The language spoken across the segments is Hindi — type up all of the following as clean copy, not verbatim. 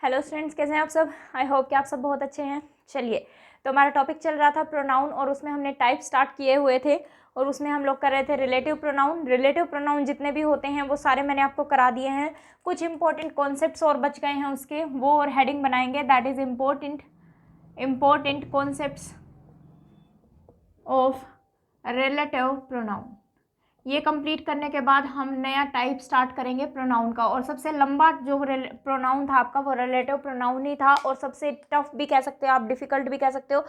हेलो स्टूडेंट्स, कैसे हैं आप सब। आई होप कि आप सब बहुत अच्छे हैं। चलिए, तो हमारा टॉपिक चल रहा था प्रोनाउन और उसमें हमने टाइप स्टार्ट किए हुए थे और उसमें हम लोग कर रहे थे रिलेटिव प्रोनाउन। रिलेटिव प्रोनाउन जितने भी होते हैं वो सारे मैंने आपको करा दिए हैं। कुछ इंपॉर्टेंट कॉन्सेप्ट्स और बच गए हैं उसके, वो और हेडिंग बनाएंगे, that is important concepts of relative pronoun. ये कंप्लीट करने के बाद हम नया टाइप स्टार्ट करेंगे प्रोनाउन का। और सबसे लंबा जो प्रोनाउन था आपका वो रिलेटिव प्रोनाउन ही था, और सबसे टफ भी कह सकते हो आप, डिफ़िकल्ट भी कह सकते हो।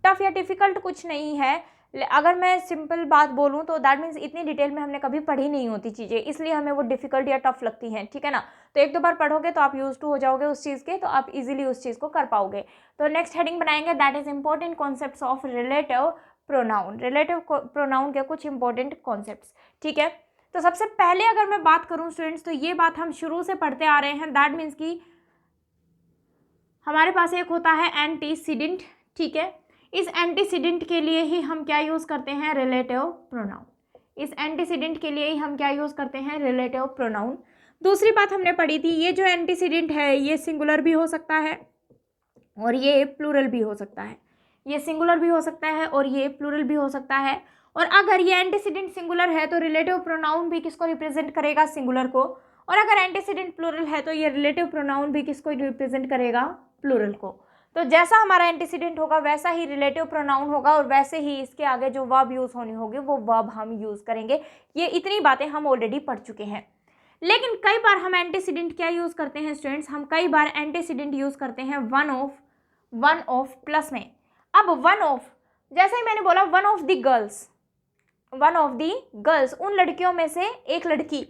टफ या डिफ़िकल्ट कुछ नहीं है, अगर मैं सिंपल बात बोलूँ तो दैट मीन्स इतनी डिटेल में हमने कभी पढ़ी नहीं होती चीज़ें, इसलिए हमें वो डिफ़िकल्ट या टफ लगती हैं, ठीक है ना। तो एक दो बार पढ़ोगे तो आप यूज टू हो जाओगे उस चीज़ के, तो आप इजीली उस चीज़ को कर पाओगे। तो नेक्स्ट हेडिंग बनाएंगे, that is important concepts of relative pronoun. Relative pronoun के कुछ इंपॉर्टेंट कॉन्सेप्ट्स, ठीक है। तो सबसे पहले अगर मैं बात करूं स्टूडेंट्स, तो ये बात हम शुरू से पढ़ते आ रहे हैं, दैट मीन्स कि हमारे पास एक होता है एंटीसीडेंट, ठीक है। इस एंटीसीडेंट के लिए ही हम क्या यूज करते हैं, रिलेटिव प्रोनाउन। इस एंटीसीडेंट के लिए ही हम क्या यूज करते हैं, रिलेटिव प्रोनाउन। दूसरी बात हमने पढ़ी थी, ये जो एंटीसीडेंट है ये सिंगुलर भी हो सकता है और ये प्लूरल भी हो सकता है। ये सिंगुलर भी हो सकता है और ये प्लूरल भी हो सकता है। और अगर ये एंटीसीडेंट सिंगुलर है तो रिलेटिव प्रोनाउन भी किसको रिप्रेजेंट करेगा, सिंगुलर को। और अगर एंटीसीडेंट प्लूरल है तो ये रिलेटिव प्रोनाउन भी किसको रिप्रेजेंट करेगा, प्लूरल को। तो जैसा हमारा एंटीसीडेंट होगा वैसा ही रिलेटिव प्रोनाउन होगा, और वैसे ही इसके आगे जो वर्ब यूज होनी होगी वो वर्ब हम यूज करेंगे। ये इतनी बातें हम ऑलरेडी पढ़ चुके हैं। लेकिन कई बार हम एंटीसीडेंट क्या यूज करते हैं स्टूडेंट्स, हम कई बार एंटीसीडेंट यूज करते हैं वन ऑफ प्लस में। अब वन ऑफ, जैसे ही मैंने बोला वन ऑफ द गर्ल्स, उन लड़कियों में से एक लड़की,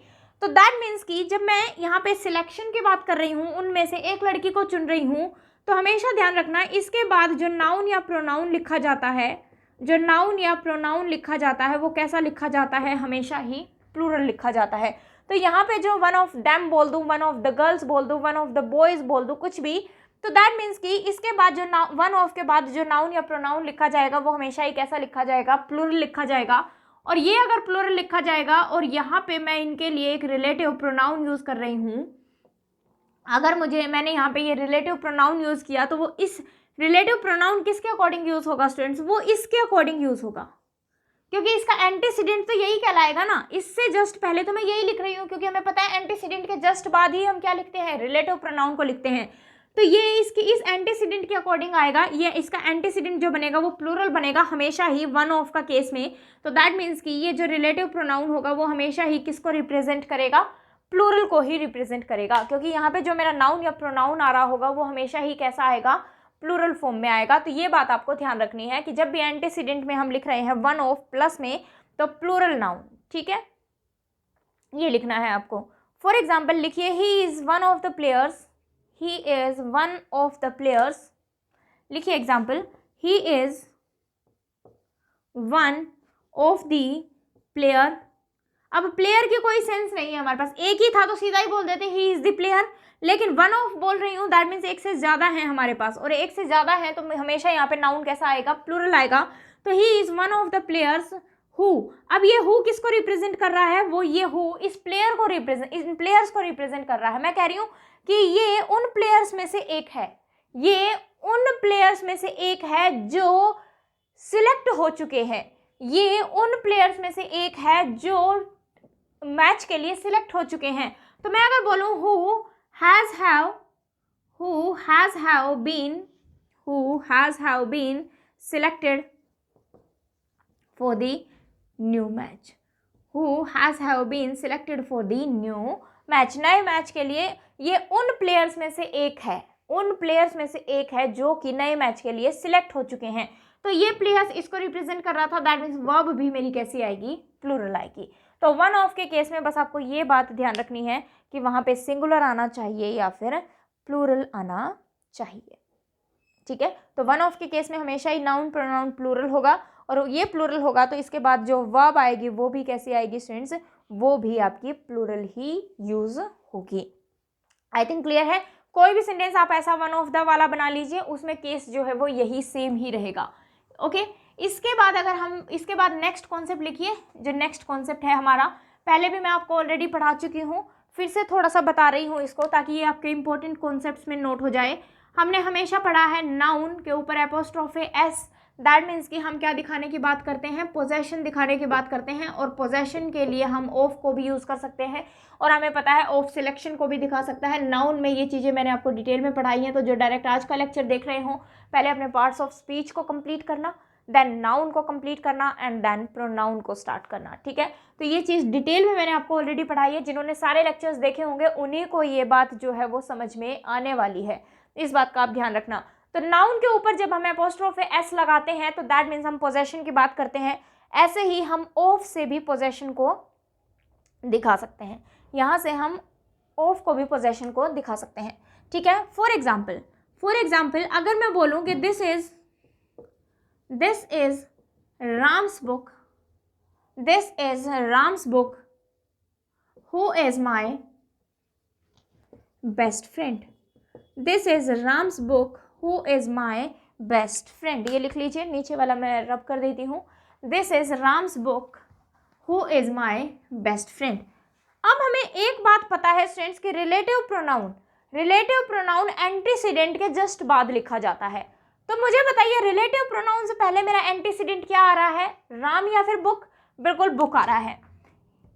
तो दैट मीन्स कि जब मैं यहाँ पे सिलेक्शन की बात कर रही हूँ, उनमें से एक लड़की को चुन रही हूँ, तो हमेशा ध्यान रखना इसके बाद जो नाउन या प्रोनाउन लिखा जाता है, जो नाउन या प्रोनाउन लिखा जाता है वो कैसा लिखा जाता है, हमेशा ही प्लूरल लिखा जाता है। तो यहाँ पे जो वन ऑफ दैम बोल दूँ, वन ऑफ द गर्ल्स बोल दूँ, वन ऑफ द बॉयज बोल दूँ, कुछ भी, तो दैट मीन्स कि इसके बाद जो वन ऑफ के बाद जो नाउन या प्रोनाउन लिखा जाएगा वो हमेशा ही कैसा लिखा जाएगा, प्लूरल लिखा जाएगा। और ये अगर प्लूरल लिखा जाएगा और यहाँ पे मैं इनके लिए एक रिलेटिव प्रोनाउन यूज कर रही हूँ, अगर मैंने यहाँ पे ये रिलेटिव प्रोनाउन यूज किया, तो वो इस रिलेटिव प्रोनाउन किसके अकॉर्डिंग यूज होगा स्टूडेंट्स, वो इसके अकॉर्डिंग यूज होगा, क्योंकि इसका एंटीसीडेंट तो यही कहलाएगा ना। इससे जस्ट पहले तो मैं यही लिख रही हूँ, क्योंकि हमें पता है एंटीसीडेंट के जस्ट बाद ही हम क्या लिखते हैं, रिलेटिव प्रोनाउन को लिखते हैं। तो ये इस एंटीसीडेंट के अकॉर्डिंग आएगा, ये इसका एंटीसीडेंट जो बनेगा वो प्लूरल बनेगा हमेशा ही वन ऑफ का केस में। तो दैट मीन्स कि ये जो रिलेटिव प्रोनाउन होगा वो हमेशा ही किसको रिप्रेजेंट करेगा, प्लूरल को ही रिप्रेजेंट करेगा, क्योंकि यहाँ पे जो मेरा नाउन या प्रोनाउन आ रहा होगा वो हमेशा ही कैसा आएगा, प्लूरल फॉर्म में आएगा। तो ये बात आपको ध्यान रखनी है कि जब भी एंटीसीडेंट में हम लिख रहे हैं वन ऑफ प्लस में, तो प्लूरल नाउन, ठीक है, ये लिखना है आपको। फॉर एग्जाम्पल लिखिए, he is one of the players, he is one of the players. लिखिए example, he is one of the player. अब प्लेयर की कोई सेंस नहीं है हमारे पास, एक ही था तो सीधा ही बोल देते ही इज द प्लेयर, लेकिन वन ऑफ बोल रही हूँ, दैट मीन्स एक से ज्यादा है हमारे पास, और एक से ज्यादा है तो हमेशा यहाँ पे नाउन कैसा आएगा, प्लूरल आएगा। तो ही is one of the players who. अब ये हु किसको रिप्रेजेंट कर रहा है, वो ये हु इस प्लेयर को इन प्लेयर्स को रिप्रेजेंट कर रहा है। मैं कह रही हूँ कि ये उन प्लेयर्स में से एक है, ये उन प्लेयर्स में से एक है जो सिलेक्ट हो चुके हैं, ये उन प्लेयर्स में से एक है जो मैच के लिए सिलेक्ट हो चुके हैं। तो मैं अगर बोलूं who has have been selected for the new match, who has have been selected for the new match, नए मैच के लिए ये उन प्लेयर्स में से एक है, उन प्लेयर्स में से एक है जो कि नए मैच के लिए सिलेक्ट हो चुके हैं। तो ये प्लेयर्स इसको रिप्रेजेंट कर रहा था, दैट मीन्स वर्ब भी मेरी कैसी आएगी, प्लूरल आएगी। तो वन ऑफ के केस में बस आपको ये बात ध्यान रखनी है कि वहाँ पे सिंगुलर आना चाहिए या फिर प्लूरल आना चाहिए, ठीक है। तो वन ऑफ के केस में हमेशा ही नाउन प्रोनाउन प्लूरल होगा, और ये प्लूरल होगा तो इसके बाद जो वर्ब आएगी वो भी कैसी आएगी स्टूडेंट्स, वो भी आपकी प्लूरल ही यूज होगी। आई थिंक क्लियर है। कोई भी सेंटेंस आप ऐसा वन ऑफ द वाला बना लीजिए, उसमें केस जो है वो यही सेम ही रहेगा, ओके। इसके बाद अगर हम इसके बाद नेक्स्ट कॉन्सेप्ट लिखिए, जो नेक्स्ट कॉन्सेप्ट है हमारा, पहले भी मैं आपको ऑलरेडी पढ़ा चुकी हूँ, फिर से थोड़ा सा बता रही हूँ इसको, ताकि ये आपके इंपॉर्टेंट कॉन्सेप्ट्स में नोट हो जाए। हमने हमेशा पढ़ा है नाउन के ऊपर एपोस्ट्रोफे एस, दैट मीन्स कि हम क्या दिखाने की बात करते हैं, पोजेशन दिखाने की बात करते हैं। और पोजेशन के लिए हम ऑफ को भी यूज़ कर सकते हैं, और हमें पता है ऑफ सिलेक्शन को भी दिखा सकता है। नाउन में ये चीज़ें मैंने आपको डिटेल में पढ़ाई हैं, तो जो डायरेक्ट आज का लेक्चर देख रहे हो, पहले अपने पार्ट्स ऑफ स्पीच को कंप्लीट करना, देन नाउन को कंप्लीट करना, एंड देन प्रोनाउन को स्टार्ट करना, ठीक है। तो ये चीज़ डिटेल में मैंने आपको ऑलरेडी पढ़ाई है। जिन्होंने सारे लेक्चर्स देखे होंगे उन्हीं को ये बात जो है वो समझ में आने वाली है, इस बात का आप ध्यान रखना। तो नाउन के ऊपर जब हम एपोस्ट्रोफे एस लगाते हैं तो दैट मीन्स हम पोजेशन की बात करते हैं। ऐसे ही हम ऑफ से भी पोजेशन को दिखा सकते हैं, यहाँ से हम ऑफ को भी पोजेशन को दिखा सकते हैं, ठीक है। फॉर एग्जाम्पल अगर मैं बोलूँ कि this is Ram's book, this is Ram's book, who is my best friend, this is Ram's book, who is my best friend, ये लिख लीजिए, नीचे वाला मैं रब कर देती हूँ। This is Ram's book, who is my best friend. अब हमें एक बात पता है स्टूडेंट्स कि रिलेटिव प्रोनाउन एंटीसीडेंट के जस्ट बाद लिखा जाता है। तो मुझे बताइए रिलेटिव प्रोनाउन से पहले मेरा एंटीसीडेंट क्या आ रहा है, राम या फिर बुक? बिल्कुल बुक आ रहा है।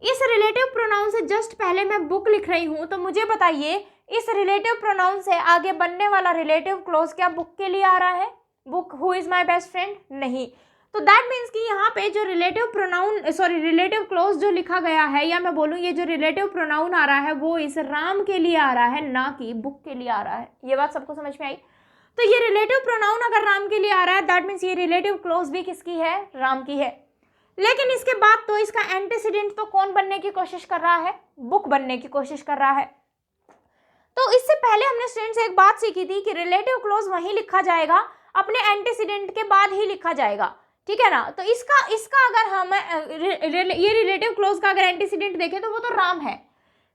इस रिलेटिव प्रोनाउन से जस्ट पहले मैं बुक लिख रही हूं, तो मुझे बताइए इस रिलेटिव प्रोनाउन से आगे बनने वाला रिलेटिव क्लोज क्या बुक के लिए आ रहा है? Book who is my best friend? नहीं। तो दैट मीन्स कि यहाँ पे जो रिलेटिव क्लोज जो लिखा गया है, या मैं बोलूँ ये जो रिलेटिव प्रोनाउन आ रहा है वो इस राम के लिए आ रहा है, ना कि बुक के लिए आ रहा है। ये बात सबको समझ में आई? तो ये रिलेटिव प्रोनाउन अगर राम के लिए आ रहा है, दैट मीन्स ये रिलेटिव क्लोज भी किसकी है? राम की है। लेकिन इसके बाद तो इसका एंटीसीडेंट तो कौन बनने की कोशिश कर रहा है? बुक बनने की कोशिश कर रहा है। तो इससे पहले हमने स्टूडेंट्स एक बात सीखी थी कि रिलेटिव क्लोज वहीं लिखा जाएगा, अपने एंटीसीडेंट के बाद ही लिखा जाएगा, ठीक है ना। तो इसका अगर हम ये रिलेटिव क्लोज का अगर एंटीसीडेंट देखें तो वो तो राम है,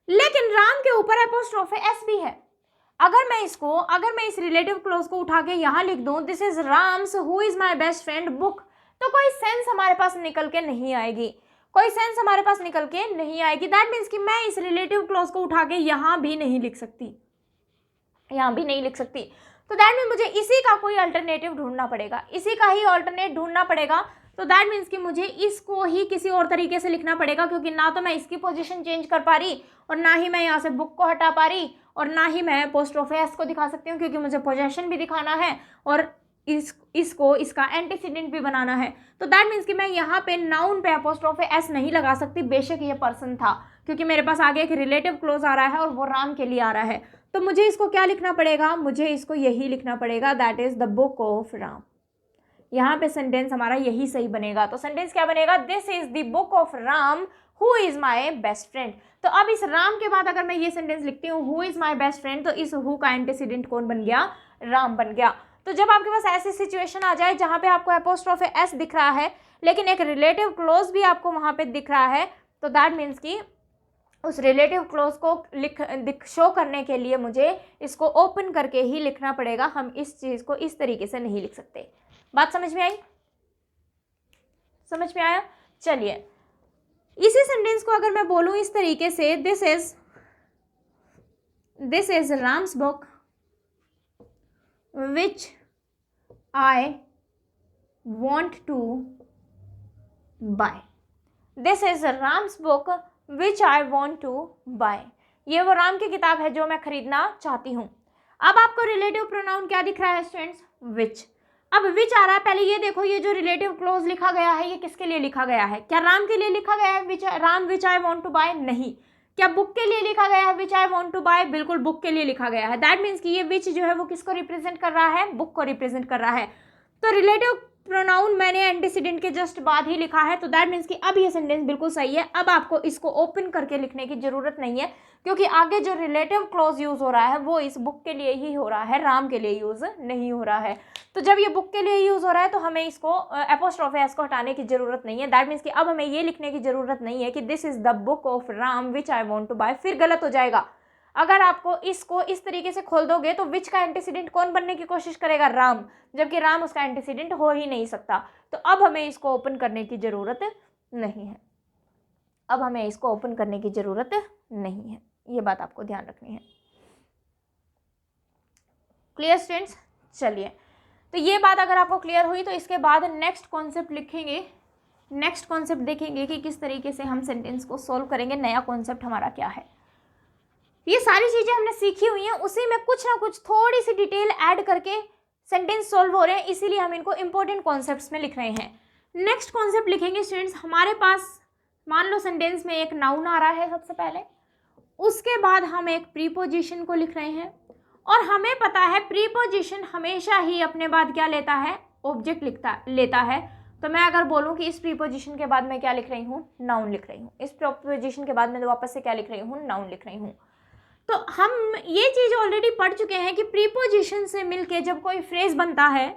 लेकिन राम के ऊपर एपोस्ट्रोफे एस भी है। अगर मैं इस रिलेटिव क्लोज को उठा के यहाँ लिख दूं, this is Ram's who is my best friend book, तो कोई सेंस हमारे पास निकल के नहीं आएगी, दैट मीन्स कि मैं इस रिलेटिव क्लोज को उठा के यहाँ भी नहीं लिख सकती, तो दैट मीन्स मुझे इसी का कोई अल्टरनेटिव ढूंढना पड़ेगा, तो दैट मीन्स कि मुझे इसको ही किसी और तरीके से लिखना पड़ेगा, क्योंकि ना तो मैं इसकी पोजीशन चेंज कर पा रही, और ना ही मैं यहाँ से बुक को हटा पा रही, और ना ही मैं एपोस्ट्रोफे एस को दिखा सकती हूँ, क्योंकि मुझे पोजेशन भी दिखाना है और इसका एंटीसीडेंट भी बनाना है। तो दैट मीन्स कि मैं यहाँ पे नाउन पे एपोस्ट्रोफे एस नहीं लगा सकती, बेशक ये पर्सन था, क्योंकि मेरे पास आगे एक रिलेटिव क्लोज आ रहा है और वो राम के लिए आ रहा है। तो मुझे इसको क्या लिखना पड़ेगा? मुझे इसको यही लिखना पड़ेगा, that is the book of Ram. यहाँ पे सेंटेंस हमारा यही सही बनेगा। तो सेंटेंस क्या बनेगा? This is the book of Ram who is my best friend. तो अब इस राम के बाद अगर मैं ये सेंटेंस लिखती हूँ who is my best friend, तो इस हु का एंटीसीडेंट कौन बन गया? राम बन गया। तो जब आपके पास ऐसी सिचुएशन आ जाए जहां पे आपको एपोस्ट्रोफे एस दिख रहा है, लेकिन एक रिलेटिव क्लोज भी आपको वहां पे दिख रहा है, तो दैट मीन्स कि उस रिलेटिव क्लोज को शो करने के लिए मुझे इसको ओपन करके ही लिखना पड़ेगा। हम इस चीज को इस तरीके से नहीं लिख सकते। बात समझ में आई? समझ में आया? चलिए, इसी सेंटेंस को अगर मैं बोलूं इस तरीके से, this is Ram's book which I want to buy. This is Ram's book which I want to buy. ये वो राम की किताब है जो मैं खरीदना चाहती हूँ। अब आपको रिलेटिव प्रोनाउन क्या दिख रहा है स्टूडेंट्स? which। अब which आ रहा है, पहले ये देखो, ये जो रिलेटिव क्लोज लिखा गया है ये किसके लिए लिखा गया है? क्या राम के लिए लिखा गया है? Ram which I want to buy? नहीं। क्या बुक के लिए लिखा गया है विच आई वॉन्ट टू बाय? बिल्कुल बुक के लिए लिखा गया है। दैट मीन्स कि ये विच जो है वो किसको रिप्रेजेंट कर रहा है? बुक को रिप्रेजेंट कर रहा है। तो रिलेटिव प्रोनाउन मैंने एंटीसीडेंट के जस्ट बाद ही लिखा है, तो दैट मीन्स कि अब ये सेंटेंस बिल्कुल सही है। अब आपको इसको ओपन करके लिखने की जरूरत नहीं है, क्योंकि आगे जो रिलेटिव क्लोज यूज हो रहा है वो इस बुक के लिए ही हो रहा है, राम के लिए यूज नहीं हो रहा है। तो जब ये बुक के लिए यूज हो रहा है तो हमें इसको एपोस्ट्रोफे एस को हटाने की जरूरत नहीं है। दैट मीन्स कि अब हमें ये लिखने की जरूरत नहीं है कि this is the book of Ram which I want to buy, फिर गलत हो जाएगा। अगर आपको इसको इस तरीके से खोल दोगे तो विच का एंटीसीडेंट कौन बनने की कोशिश करेगा? राम, जबकि राम उसका एंटीसीडेंट हो ही नहीं सकता। तो अब हमें इसको ओपन करने की जरूरत नहीं है, ये बात आपको ध्यान रखनी है। Clear students? चलिए, तो ये बात अगर आपको क्लियर हुई तो इसके बाद नेक्स्ट कॉन्सेप्ट लिखेंगे, नेक्स्ट कॉन्सेप्ट देखेंगे कि किस तरीके से हम सेंटेंस को सॉल्व करेंगे, नया कॉन्सेप्ट हमारा क्या है। ये सारी चीज़ें हमने सीखी हुई हैं, उसी में कुछ ना कुछ थोड़ी सी डिटेल ऐड करके सेंटेंस सॉल्व हो रहे हैं, इसीलिए हम इनको इंपॉर्टेंट कॉन्सेप्ट्स में लिख रहे हैं। नेक्स्ट कॉन्सेप्ट लिखेंगे स्टूडेंट्स, हमारे पास मान लो सेंटेंस में एक नाउन आ रहा है सबसे पहले, उसके बाद हम एक प्रीपोजिशन को लिख रहे हैं, और हमें पता है प्रीपोजिशन हमेशा ही अपने बाद क्या लेता है, ऑब्जेक्ट लेता है। तो मैं अगर बोलूँ कि इस प्रीपोजिशन के बाद मैं क्या लिख रही हूँ, नाउन लिख रही हूँ, इस प्रीपोजिशन के बाद मैं वापस से क्या लिख रही हूँ, नाउन लिख रही हूँ। तो हम ये चीज़ ऑलरेडी पढ़ चुके हैं कि प्रीपोजिशन से मिलके जब कोई फ्रेज बनता है,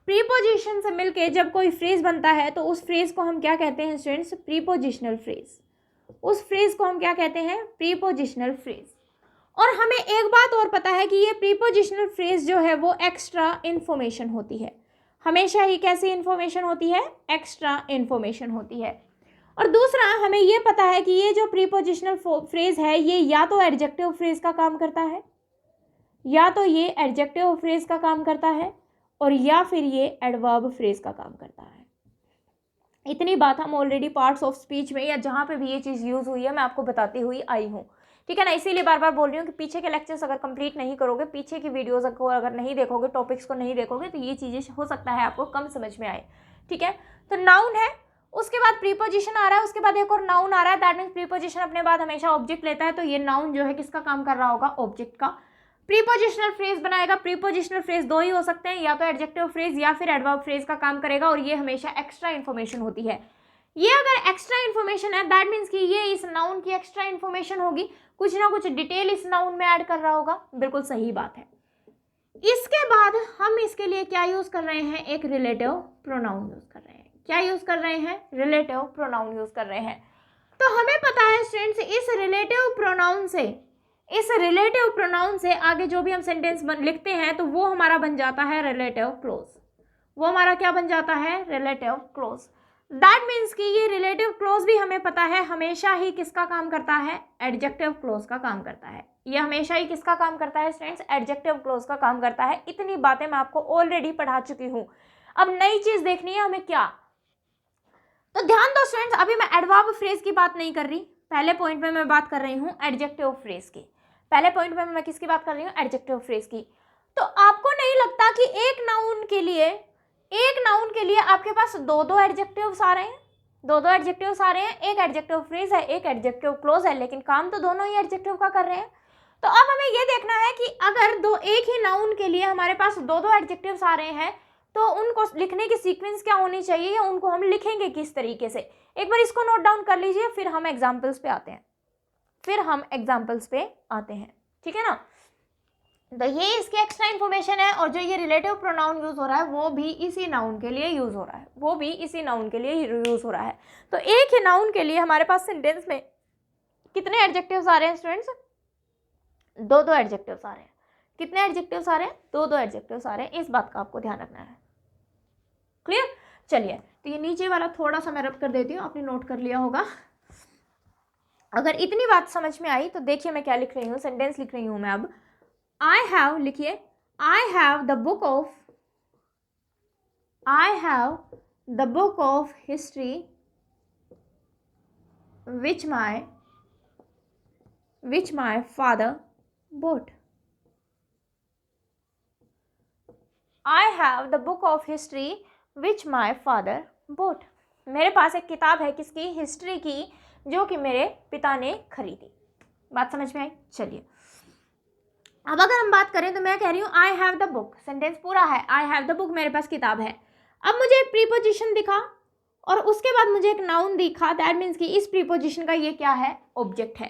प्रीपोजिशन से मिलके जब कोई फ्रेज बनता है तो उस फ्रेज को हम क्या कहते हैं स्टूडेंट्स, प्रीपोजिशनल फ्रेज। उस फ्रेज को हम क्या कहते हैं, प्रीपोजिशनल फ्रेज। और हमें एक बात और पता है कि ये प्रीपोजिशनल फ्रेज जो है वो एक्स्ट्रा इन्फॉर्मेशन होती है, हमेशा ही कैसी इन्फॉर्मेशन होती है, एक्स्ट्रा इन्फॉर्मेशन होती है। और दूसरा हमें ये पता है कि ये जो प्रीपोजिशनल फ्रेज है ये या तो एडजेक्टिव फ्रेज का काम करता है, या तो ये एडजेक्टिव फ्रेज का काम करता है, और या फिर ये एडवर्ब फ्रेज का काम करता है। इतनी बात हम ऑलरेडी पार्ट्स ऑफ स्पीच में या जहाँ पे भी ये चीज़ यूज़ हुई है मैं आपको बताती हुई आई हूँ, ठीक है ना। इसीलिए बार बार बोल रही हूँ कि पीछे के लेक्चर्स अगर कंप्लीट नहीं करोगे, पीछे की वीडियोस को अगर नहीं देखोगे, टॉपिक्स को नहीं देखोगे, तो ये चीज़ें हो सकता है आपको कम समझ में आए, ठीक है। तो नाउन है, उसके बाद प्रीपोजिशन आ रहा है, उसके बाद एक और नाउन आ रहा है, दैट मीन्स प्रीपोजिशन अपने बाद हमेशा ऑब्जेक्ट लेता है। तो ये नाउन जो है किसका काम कर रहा होगा, ऑब्जेक्ट का। प्रीपोजिशनल फ्रेज बनाएगा, प्रीपोजिशनल फ्रेज दो ही हो सकते हैं, या तो एडजेक्टिव फ्रेज या फिर एडवर्ब फ्रेज का काम करेगा, और ये हमेशा एक्स्ट्रा इन्फॉर्मेशन होती है। ये अगर एक्स्ट्रा इन्फॉर्मेशन है दैट मीन्स कि ये इस नाउन की एक्स्ट्रा इन्फॉर्मेशन होगी, कुछ ना कुछ डिटेल इस नाउन में ऐड कर रहा होगा, बिल्कुल सही बात है। इसके बाद हम इसके लिए क्या यूज कर रहे हैं, एक रिलेटिव प्रोनाउन यूज कर रहे हैं। क्या यूज कर रहे हैं, रिलेटिव प्रोनाउन यूज कर रहे हैं। तो हमें पता है स्टूडेंट्स इस रिलेटिव प्रोनाउन से आगे जो भी हम सेंटेंस लिखते हैं तो वो हमारा बन जाता है रिलेटिव क्लोज। वो हमारा क्या बन जाता है, रिलेटिव क्लोज। दैट मीन्स कि ये रिलेटिव क्लोज भी हमें पता है हमेशा ही किसका काम करता है, एडजेक्टिव क्लोज का काम करता है। ये हमेशा ही किसका काम करता है स्टूडेंट्स, एडजेक्टिव क्लोज का काम करता है। इतनी बातें मैं आपको ऑलरेडी पढ़ा चुकी हूँ, अब नई चीज देखनी है हमें क्या। तो ध्यान दो स्टूडेंट्स, अभी मैं एडवर्ब फ्रेज की बात नहीं कर रही, पहले पॉइंट में मैं बात कर रही हूँ एडजेक्टिव फ्रेज की। पहले पॉइंट में मैं किसकी बात कर रही हूँ, एडजेक्टिव फ्रेज की। तो आपको नहीं लगता कि एक नाउन के लिए आपके पास दो एडजेक्टिव्स आ रहे हैं, दो एडजेक्टिव्स आ रहे हैं, एक एडजेक्टिव फ्रेज है, एक एडजेक्टिव क्लोज है, लेकिन काम तो दोनों ही एडजेक्टिव का कर रहे हैं। तो अब हमें यह देखना है कि अगर एक ही नाउन के लिए हमारे पास दो एडजेक्टिव्स आ रहे हैं तो उनको लिखने की सीक्वेंस क्या होनी चाहिए, या उनको हम लिखेंगे किस तरीके से। एक बार इसको नोट डाउन कर लीजिए, फिर हम एग्जाम्पल्स पे आते हैं, ठीक है ना। तो ये इसकी एक्स्ट्रा इन्फॉर्मेशन है, और जो ये रिलेटिव प्रोनाउन यूज हो रहा है वो भी इसी नाउन के लिए यूज हो रहा है, तो एक ही नाउन के लिए हमारे पास सेंटेंस में कितने एडजेक्टिव्स आ रहे हैं स्टूडेंट्स, दो एडजेक्टिव्स आ रहे हैं। कितने एडजेक्टिव्स आ रहे हैं, दो एडजेक्टिव्स आ रहे हैं। इस बात का आपको ध्यान रखना है, क्लियर। चलिए, तो ये नीचे वाला थोड़ा सा मैं रब कर देती हूँ, आपने नोट कर लिया होगा। अगर इतनी बात समझ में आई तो देखिए मैं क्या लिख रही हूँ, सेंटेंस लिख रही हूँ मैं अब। I have, लिखिए, I have the book of history which my father bought. I have the book of history which my father bought. मेरे पास एक किताब है किसकी, हिस्ट्री की, जो कि मेरे पिता ने खरीदी। बात समझ में आई। चलिए, अब अगर हम बात करें तो मैं कह रही हूँ I have the book, sentence पूरा है, आई हैव द बुक, मेरे पास किताब है। अब मुझे एक प्रीपोजिशन दिखा और उसके बाद मुझे एक नाउन दिखा, दैट मीन्स कि इस प्रीपोजिशन का ये क्या है, ऑब्जेक्ट है।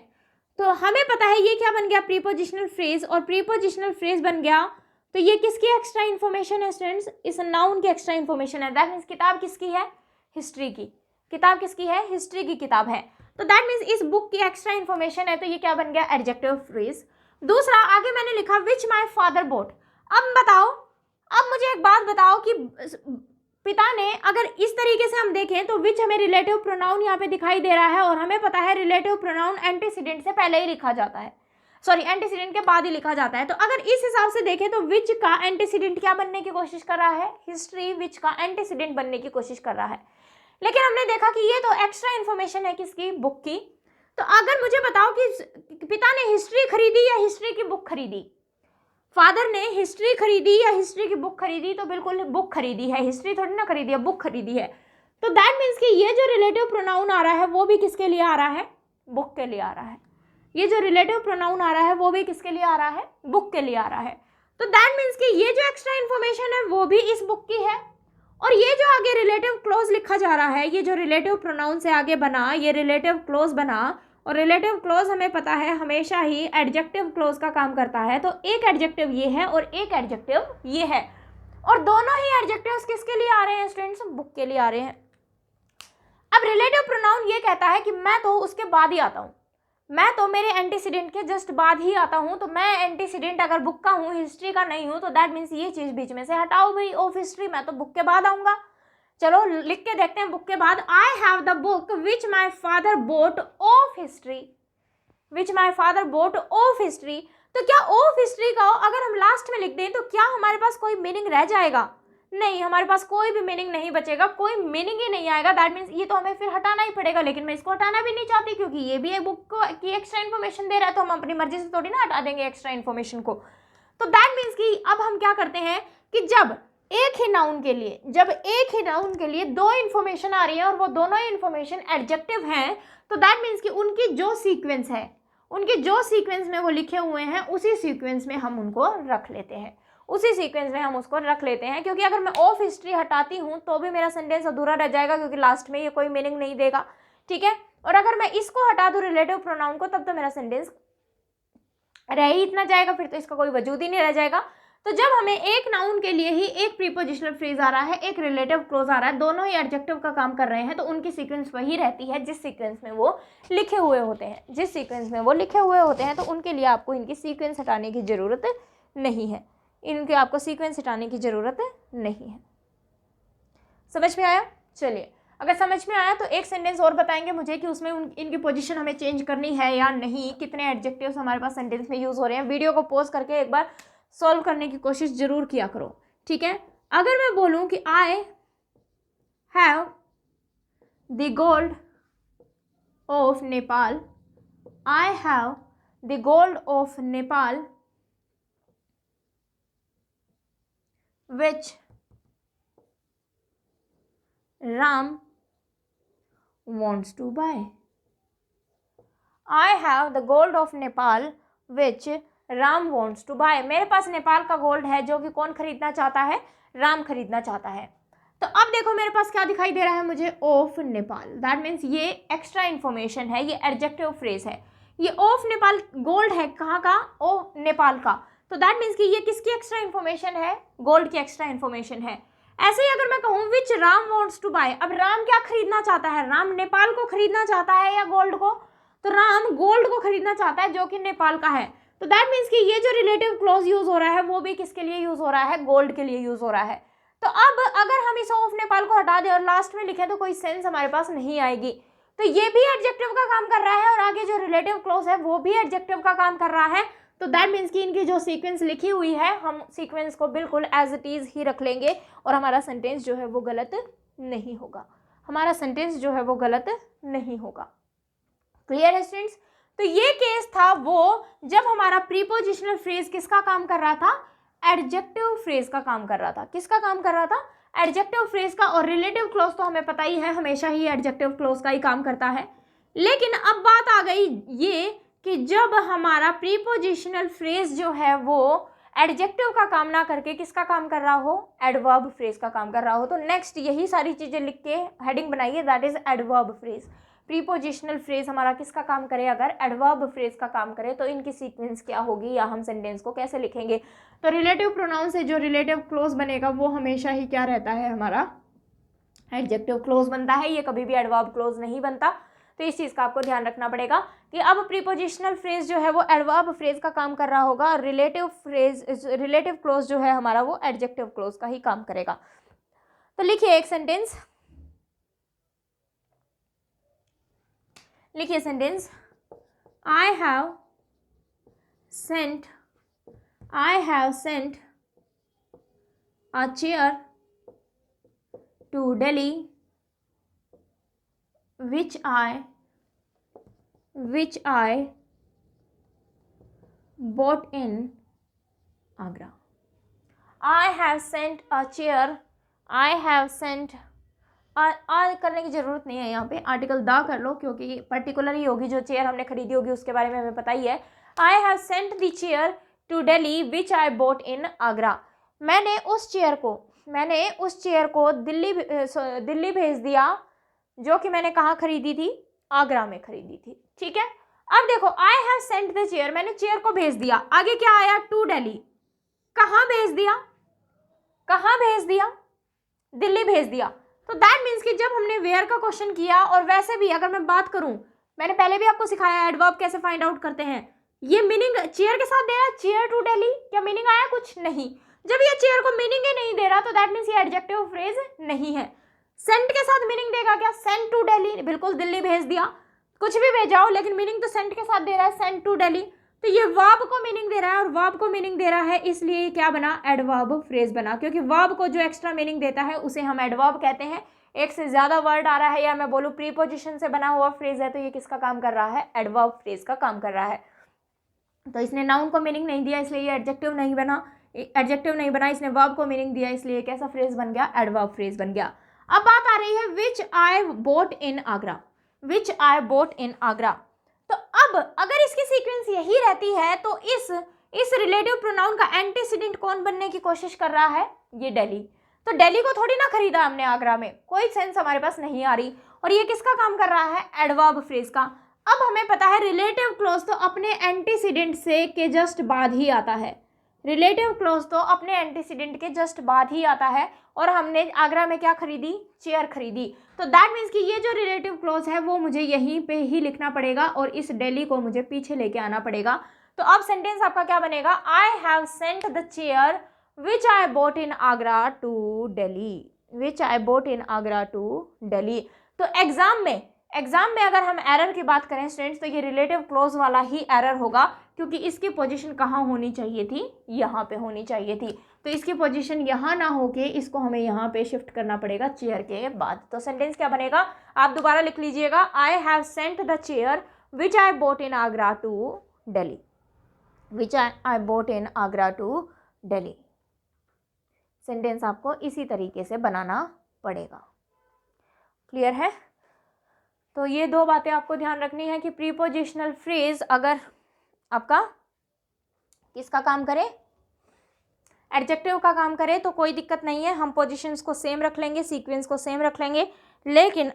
तो हमें पता है ये क्या बन गया, प्रीपोजिशनल फ्रेज, और प्रीपोजिशनल फ्रेज बन गया तो ये किसकी एक्स्ट्रा इन्फॉर्मेशन है स्टूडेंट्स, इस नाउन की एक्स्ट्रा इन्फॉर्मेशन है। दैट मीन्स किताब किसकी है, हिस्ट्री की। किताब किसकी है, हिस्ट्री की किताब है। तो दैट मीन्स इस बुक की एक्स्ट्रा इन्फॉर्मेशन है, तो ये क्या बन गया, एडजेक्टिव फ्रेज। दूसरा, आगे मैंने लिखा विच माई फादर बोट। अब बताओ, अब मुझे एक बात बताओ कि पिता ने, अगर इस तरीके से हम देखें तो विच हमें रिलेटिव प्रोनाउन यहाँ पे दिखाई दे रहा है और हमें पता है रिलेटिव प्रोनाउन एंटीसीडेंट से पहले ही लिखा जाता है, सॉरी एंटीसीडेंट के बाद ही लिखा जाता है। तो अगर इस हिसाब से देखें तो विच का एंटीसीडेंट क्या बनने की कोशिश कर रहा है, हिस्ट्री विच का एंटीसीडेंट बनने की कोशिश कर रहा है। लेकिन हमने देखा कि ये तो एक्स्ट्रा इन्फॉर्मेशन है किसकी, बुक की। तो अगर मुझे बताओ कि पिता ने हिस्ट्री खरीदी या हिस्ट्री की बुक खरीदी, फादर ने हिस्ट्री खरीदी या हिस्ट्री की बुक खरीदी, तो बिल्कुल बुक खरीदी है, हिस्ट्री थोड़ी ना खरीदी है, बुक खरीदी है। तो दैट मीन्स कि ये जो रिलेटिव प्रोनाउन आ रहा है वो भी किसके लिए आ रहा है, बुक के लिए आ रहा है। ये जो रिलेटिव प्रोनाउन आ रहा है वो भी किसके लिए आ रहा है, बुक के लिए आ रहा है। तो दैट मीन्स कि ये जो एक्स्ट्रा इन्फॉर्मेशन है वो भी इस बुक की है। और ये जो आगे रिलेटिव क्लोज लिखा जा रहा है, ये जो रिलेटिव प्रोनाउन से आगे बना, ये रिलेटिव क्लोज बना, और रिलेटिव क्लोज हमें पता है हमेशा ही एडजेक्टिव क्लोज का काम करता है। तो एक एडजेक्टिव ये है और एक एडजेक्टिव ये है, और दोनों ही एडजेक्टिव्स किसके लिए आ रहे हैं स्टूडेंट्स, बुक के लिए आ रहे हैं। अब रिलेटिव प्रोनाउन ये कहता है कि मैं तो उसके बाद ही आता हूँ, मैं तो मेरे एंटीसीडेंट के जस्ट बाद ही आता हूँ। तो मैं एंटीसीडेंट अगर बुक का हूँ, हिस्ट्री का नहीं हूँ, तो दैट मीन्स ये चीज बीच में से हटाओ भाई, ऑफ हिस्ट्री, मैं तो बुक के बाद आऊंगा। चलो लिख के देखते हैं बुक के बाद, I have the book which my father boat of history, which my father boat of history. तो क्या ऑफ हिस्ट्री का अगर हम लास्ट में लिख दें तो क्या हमारे पास कोई मीनिंग रह जाएगा, नहीं, हमारे पास कोई भी मीनिंग नहीं बचेगा, कोई मीनिंग ही नहीं आएगा। दैट मीन्स ये तो हमें फिर हटाना ही पड़ेगा, लेकिन मैं इसको हटाना भी नहीं चाहती क्योंकि ये भी एक बुक की एक्स्ट्रा इन्फॉर्मेशन दे रहा है, तो हम अपनी मर्जी से थोड़ी ना हटा देंगे एक्स्ट्रा इन्फॉर्मेशन को। तो दैट मीन्स कि अब हम क्या करते हैं कि जब एक ही नाउन के लिए दो इन्फॉर्मेशन आ रही है और वो दोनों ही इन्फॉर्मेशन एडजेक्टिव हैं, तो दैट मीन्स कि उनकी जो सीक्वेंस है, उनके जो सीक्वेंस में वो लिखे हुए हैं उसी सीक्वेंस में हम उनको रख लेते हैं, उसी सीक्वेंस में हम उसको रख लेते हैं। क्योंकि अगर मैं ऑफ हिस्ट्री हटाती हूँ तो भी मेरा सेंटेंस अधूरा रह जाएगा, क्योंकि लास्ट में ये कोई मीनिंग नहीं देगा, ठीक है। और अगर मैं इसको हटा दूँ रिलेटिव प्रोनाउन को, तब तो मेरा सेंटेंस रह ही इतना जाएगा, फिर तो इसका कोई वजूद ही नहीं रह जाएगा। तो जब हमें एक नाउन के लिए ही एक प्रीपोजिशनल फ्रेज आ रहा है, एक रिलेटिव क्लोज आ रहा है, दोनों ही एडजेक्टिव का काम कर रहे हैं, तो उनकी सीक्वेंस वही रहती है जिस सीक्वेंस में वो लिखे हुए होते हैं, जिस सीक्वेंस में वो लिखे हुए होते हैं। तो उनके लिए आपको इनकी सीक्वेंस हटाने की ज़रूरत नहीं है, इनके आपको सीक्वेंस हटाने की ज़रूरत नहीं है। समझ में आया? चलिए, अगर समझ में आया तो एक सेंटेंस और बताएंगे मुझे कि उसमें इनकी पोजीशन हमें चेंज करनी है या नहीं, कितने एडजेक्टिव्स हमारे पास सेंटेंस में यूज़ हो रहे हैं। वीडियो को पॉज करके एक बार सॉल्व करने की कोशिश जरूर किया करो, ठीक है। अगर मैं बोलूं कि I have the gold of Nepal, I have the gold of Nepal which Ram wants to buy. I have the gold of Nepal which Ram wants to buy. मेरे पास नेपाल का गोल्ड है जो कि कौन खरीदना चाहता है, राम खरीदना चाहता है। तो अब देखो मेरे पास क्या दिखाई दे रहा है मुझे, ऑफ नेपाल। दैट मीन्स ये एक्स्ट्रा इन्फॉर्मेशन है, ये एडजेक्टिव फ्रेज है। ये ऑफ नेपाल गोल्ड है, कहाँ का, ओ नेपाल का। तो दैट मीन्स कि ये किसकी एक्स्ट्रा इन्फॉर्मेशन है, गोल्ड की एक्स्ट्रा इन्फॉर्मेशन है। ऐसे ही अगर मैं कहूँ विच राम वांट्स टू बाय, अब राम क्या खरीदना चाहता है, राम नेपाल को खरीदना चाहता है या गोल्ड को, तो राम गोल्ड को खरीदना चाहता है जो कि नेपाल का है। तो दैट मीन्स कि ये जो रिलेटिव क्लॉज यूज हो रहा है वो भी किसके लिए यूज हो रहा है, गोल्ड के लिए यूज हो रहा है। तो अब अगर हम इस ऑफ नेपाल को हटा दें और लास्ट में लिखें तो कोई सेंस हमारे पास नहीं आएगी। तो ये भी एडजेक्टिव का काम कर रहा है और आगे जो रिलेटिव क्लॉज है वो भी एडजेक्टिव का काम कर रहा है। तो दैट मीन्स कि इनकी जो सीक्वेंस लिखी हुई है हम सीक्वेंस को बिल्कुल एज इट इज़ ही रख लेंगे और हमारा सेंटेंस जो है वो गलत नहीं होगा, हमारा सेंटेंस जो है वो गलत नहीं होगा। क्लियर है स्टूडेंट्स? तो ये केस था वो जब हमारा प्रीपोजिशनल फ्रेज किसका काम कर रहा था, एडजेक्टिव फ्रेज का काम कर रहा था। किसका काम कर रहा था, एडजेक्टिव फ्रेज का। और रिलेटिव क्लॉज तो हमें पता ही है हमेशा ही एडजेक्टिव क्लॉज का ही काम करता है। लेकिन अब बात आ गई ये कि जब हमारा प्रीपोजिशनल फ्रेज जो है वो एडजेक्टिव का काम ना करके किसका काम कर रहा हो, एडवर्ब फ्रेज का काम कर रहा हो। तो नेक्स्ट यही सारी चीज़ें लिख के हेडिंग बनाइए, that is adverb phrase. Prepositional phrase हमारा किसका काम करे, अगर एडवर्ब फ्रेज का काम करे तो इनकी सीक्वेंस क्या होगी या हम सेंटेंस को कैसे लिखेंगे। तो रिलेटिव प्रोनाउन से जो रिलेटिव क्लोज बनेगा वो हमेशा ही क्या रहता है, हमारा एडजेक्टिव क्लोज बनता है, ये कभी भी एडवर्ब क्लोज नहीं बनता। तो इस चीज़ का आपको ध्यान रखना पड़ेगा कि अब प्रीपोजिशनल फ्रेज जो है वो एडवर्ब फ्रेज का काम कर रहा होगा, रिलेटिव क्लोज जो है हमारा वो एडजेक्टिव क्लोज का ही काम करेगा। तो लिखिए एक सेंटेंस, लिखिए sentence, I have sent a chair to Delhi which I bought in Agra. I have sent a chair. I have sent करने की ज़रूरत नहीं है, यहाँ पे आर्टिकल द कर लो क्योंकि पर्टिकुलर ही होगी, जो चेयर हमने खरीदी होगी उसके बारे में हमें पता ही है. I have sent the chair to Delhi which I bought in Agra. मैंने उस चेयर को दिल्ली भेज दिया जो कि मैंने कहाँ खरीदी थी, आगरा में खरीदी थी. ठीक है, अब देखो आई हैव सेंट द चेयर, मैंने चेयर को भेज दिया, आगे क्या आया, टू दिल्ली. कहाँ भेज दिया, दिल्ली भेज दिया. तो दैट मीन्स कि जब हमने वेयर का क्वेश्चन किया, और वैसे भी अगर मैं बात करूं, मैंने पहले भी आपको सिखाया एडवर्ब कैसे फाइंड आउट करते हैं. ये मीनिंग चेयर के साथ दे रहा है, चेयर टू दिल्ली, क्या मीनिंग आया, कुछ नहीं. जब ये चेयर को मीनिंग ही नहीं दे रहा तो दैट मीन्स ये एडजेक्टिव फ्रेज नहीं है. सेंट के साथ मीनिंग देगा क्या, सेंट टू दिल्ली, बिल्कुल दिल्ली भेज दिया, कुछ भी भेजाओ लेकिन मीनिंग तो सेंट के साथ दे रहा है, सेंट टू दिल्ली. तो ये वर्ब को मीनिंग दे रहा है, और वर्ब को मीनिंग दे रहा है इसलिए ये क्या बना, एडवर्ब फ्रेज बना. क्योंकि वर्ब को जो एक्स्ट्रा मीनिंग देता है उसे हम एडवर्ब कहते हैं. एक से ज्यादा वर्ड आ रहा है या मैं बोलूँ प्रीपोजिशन से बना हुआ फ्रेज है तो ये किसका काम कर रहा है, एडवर्ब फ्रेज का काम कर रहा है. तो इसने नाउन को मीनिंग नहीं दिया इसलिए ये एडजेक्टिव नहीं बना, इसने वर्ब को मीनिंग दिया इसलिए कैसा फ्रेज बन गया, एडवर्ब फ्रेज बन गया. अब बात आ रही है विच आई बोट इन आगरा. तो अब अगर इसकी सीक्वेंस यही रहती है तो इस रिलेटिव प्रोनाउन का एंटीसीडेंट कौन बनने की कोशिश कर रहा है, ये दिल्ली. तो दिल्ली को थोड़ी ना खरीदा हमने आगरा में, कोई सेंस हमारे पास नहीं आ रही. और ये किसका काम कर रहा है, एडवर्ब फ्रेज का. अब हमें पता है रिलेटिव क्लॉज तो अपने एंटीसीडेंट से के जस्ट बाद ही आता है, और हमने आगरा में क्या खरीदी, चेयर खरीदी. तो दैट मीन्स कि ये जो रिलेटिव क्लॉज है वो मुझे यहीं पे ही लिखना पड़ेगा और इस दिल्ली को मुझे पीछे लेके आना पड़ेगा. तो अब सेंटेंस आपका क्या बनेगा, I have sent the chair which I bought in Agra to Delhi. तो एग्जाम में अगर हम एरर की बात करें स्टूडेंट्स, तो ये रिलेटिव क्लॉज वाला ही एरर होगा क्योंकि इसकी पोजीशन कहाँ होनी चाहिए थी, यहाँ पे होनी चाहिए थी. तो इसकी पोजीशन यहाँ ना होके इसको हमें यहाँ पे शिफ्ट करना पड़ेगा चेयर के बाद. तो सेंटेंस क्या बनेगा, आप दोबारा लिख लीजिएगा, I have sent the chair which I bought in Agra to Delhi. Sentence आपको इसी तरीके से बनाना पड़ेगा. क्लियर है. तो ये दो बातें आपको ध्यान रखनी है कि प्रीपोजिशनल फ्रेज अगर आपका किसका काम करे, एडजेक्टिव का काम करे तो कोई दिक्कत नहीं है, हम पोजीशंस को सेम रख लेंगे, सीक्वेंस को सेम रख लेंगे. लेकिन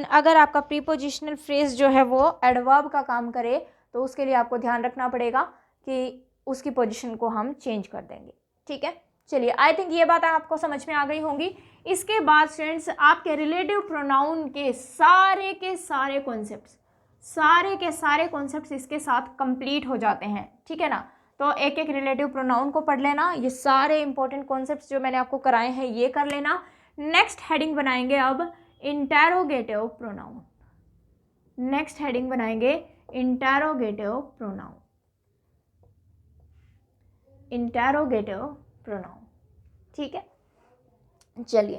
अगर आपका प्रीपोजिशनल फ्रेज जो है वो एडवर्ब का काम करे तो उसके लिए आपको ध्यान रखना पड़ेगा कि उसकी पोजीशन को हम चेंज कर देंगे. ठीक है, चलिए आई थिंक ये बात आपको समझ में आ गई होंगी. इसके बाद स्टूडेंट्स आपके रिलेटिव प्रोनाउन के सारे के सारे कॉन्सेप्ट्स इसके साथ कंप्लीट हो जाते हैं. ठीक है ना. तो एक एक रिलेटिव प्रोनाउन को पढ़ लेना, ये सारे इंपॉर्टेंट कॉन्सेप्ट्स जो मैंने आपको कराए हैं ये कर लेना. नेक्स्ट हेडिंग बनाएंगे अब इंटेरोगेटिव प्रोनाउन. ठीक है, चलिए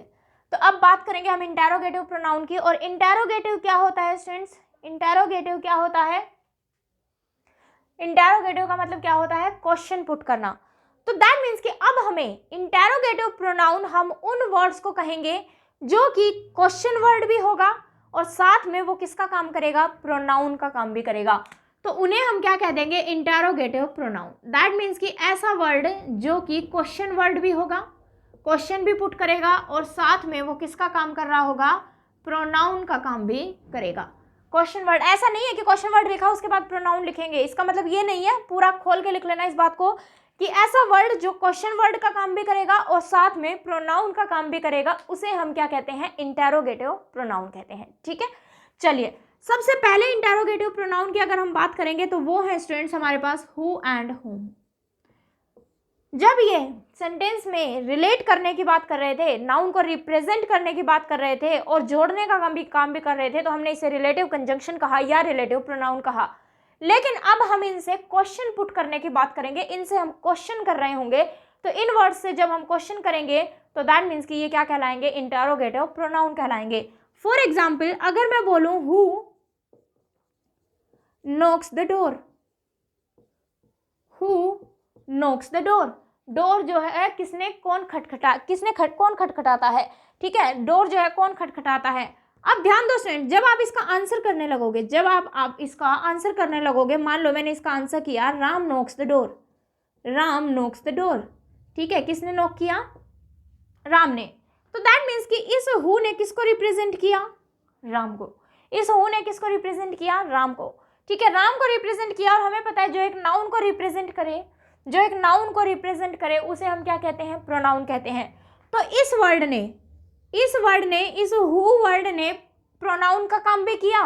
तो अब बात करेंगे हम इंटेरोगेटिव प्रोनाउन की. और इंटेरोगेटिव क्या होता है स्टूडेंट्स, इंटेरोगेटिव का मतलब क्या होता है, क्वेश्चन पुट करना. तो दैट मीन्स कि अब हमें इंटेरोगेटिव प्रोनाउन हम उन वर्ड्स को कहेंगे जो कि क्वेश्चन वर्ड भी होगा और साथ में वो किसका काम करेगा, प्रोनाउन का काम भी करेगा. तो उन्हें हम क्या कह देंगे, इंटेरोगेटिव प्रोनाउन. दैट मीन्स कि ऐसा वर्ड जो कि क्वेश्चन वर्ड भी होगा, क्वेश्चन भी पुट करेगा और साथ में वो किसका काम कर रहा होगा, प्रोनाउन का काम भी करेगा. क्वेश्चन वर्ड ऐसा नहीं है कि क्वेश्चन वर्ड लिखा उसके बाद प्रोनाउन लिखेंगे, इसका मतलब ये नहीं है, पूरा खोल के लिख लेना इस बात को कि ऐसा वर्ड जो क्वेश्चन वर्ड का काम भी करेगा और साथ में प्रोनाउन का काम भी करेगा, उसे हम क्या कहते हैं, इंटेरोगेटिव प्रोनाउन कहते हैं. ठीक है, चलिए सबसे पहले इंटेरोगेटिव प्रोनाउन की अगर हम बात करेंगे तो वो है स्टूडेंट्स हमारे पास हु एंड हुम. जब ये सेंटेंस में रिलेट करने की बात कर रहे थे, नाउन को रिप्रेजेंट करने की बात कर रहे थे और जोड़ने का काम भी कर रहे थे, तो हमने इसे रिलेटिव कंजंक्शन कहा या रिलेटिव प्रोनाउन कहा। लेकिन अब हम इनसे क्वेश्चन पुट करने की बात करेंगे, इनसे हम क्वेश्चन कर रहे होंगे, तो इन वर्ड्स से जब हम क्वेश्चन करेंगे तो दैट मीन्स कि ये क्या कहलाएंगे, इंटरोगेटिव प्रोनाउन कहलाएंगे। फॉर एग्जाम्पल अगर मैं बोलूं who Knox the door, who Knox the door, door जो है कौन खटखटाता है, ठीक है, डोर जो है कौन खटखटाता है। अब ध्यान दो स्टूडेंट, जब आप इसका आंसर करने लगोगे, जब आप इसका आंसर करने लगोगे, मान लो मैंने इसका आंसर किया Ram Knox the door, Ram Knox the door, ठीक है, किसने नॉक किया, राम ने, तो दैट मीन्स कि इस हु ने किसको रिप्रेजेंट किया, राम को, इस हु ने किसको रिप्रेजेंट किया, राम को, ठीक है, राम को रिप्रेजेंट किया। और हमें पता है जो एक नाउन को रिप्रेजेंट करे, जो एक नाउन को रिप्रेजेंट करे उसे हम क्या कहते हैं, प्रोनाउन कहते हैं। तो इस वर्ड ने इस हु वर्ड ने प्रोनाउन का काम भी किया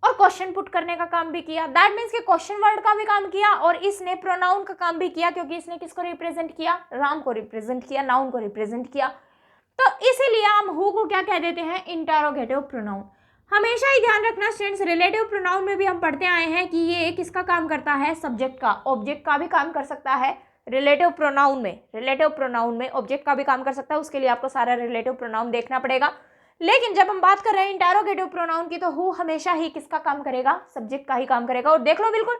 और क्वेश्चन पुट करने का काम भी किया, दैट मीन्स कि क्वेश्चन वर्ड का भी काम किया और इसने प्रोनाउन का काम भी किया, क्योंकि इसने किसको रिप्रेजेंट किया, राम को रिप्रेजेंट किया, नाउन को रिप्रेजेंट किया। तो इसीलिए हम हु को क्या कह देते हैं, इंटरोगेटिव प्रोनाउन। हमेशा ही ध्यान रखना स्टूडेंट्स, रिलेटिव प्रोनाउन में भी हम पढ़ते आए हैं कि ये किसका काम करता है, सब्जेक्ट का, ऑब्जेक्ट का भी काम कर सकता है। रिलेटिव प्रोनाउन में ऑब्जेक्ट का भी काम कर सकता है, उसके लिए आपको सारा रिलेटिव प्रोनाउन देखना पड़ेगा। लेकिन जब हम बात कर रहे हैं इंटरोगेटिव प्रोनाउन की, तो हु हमेशा ही किसका काम करेगा, सब्जेक्ट का ही काम करेगा। और देख लो, बिल्कुल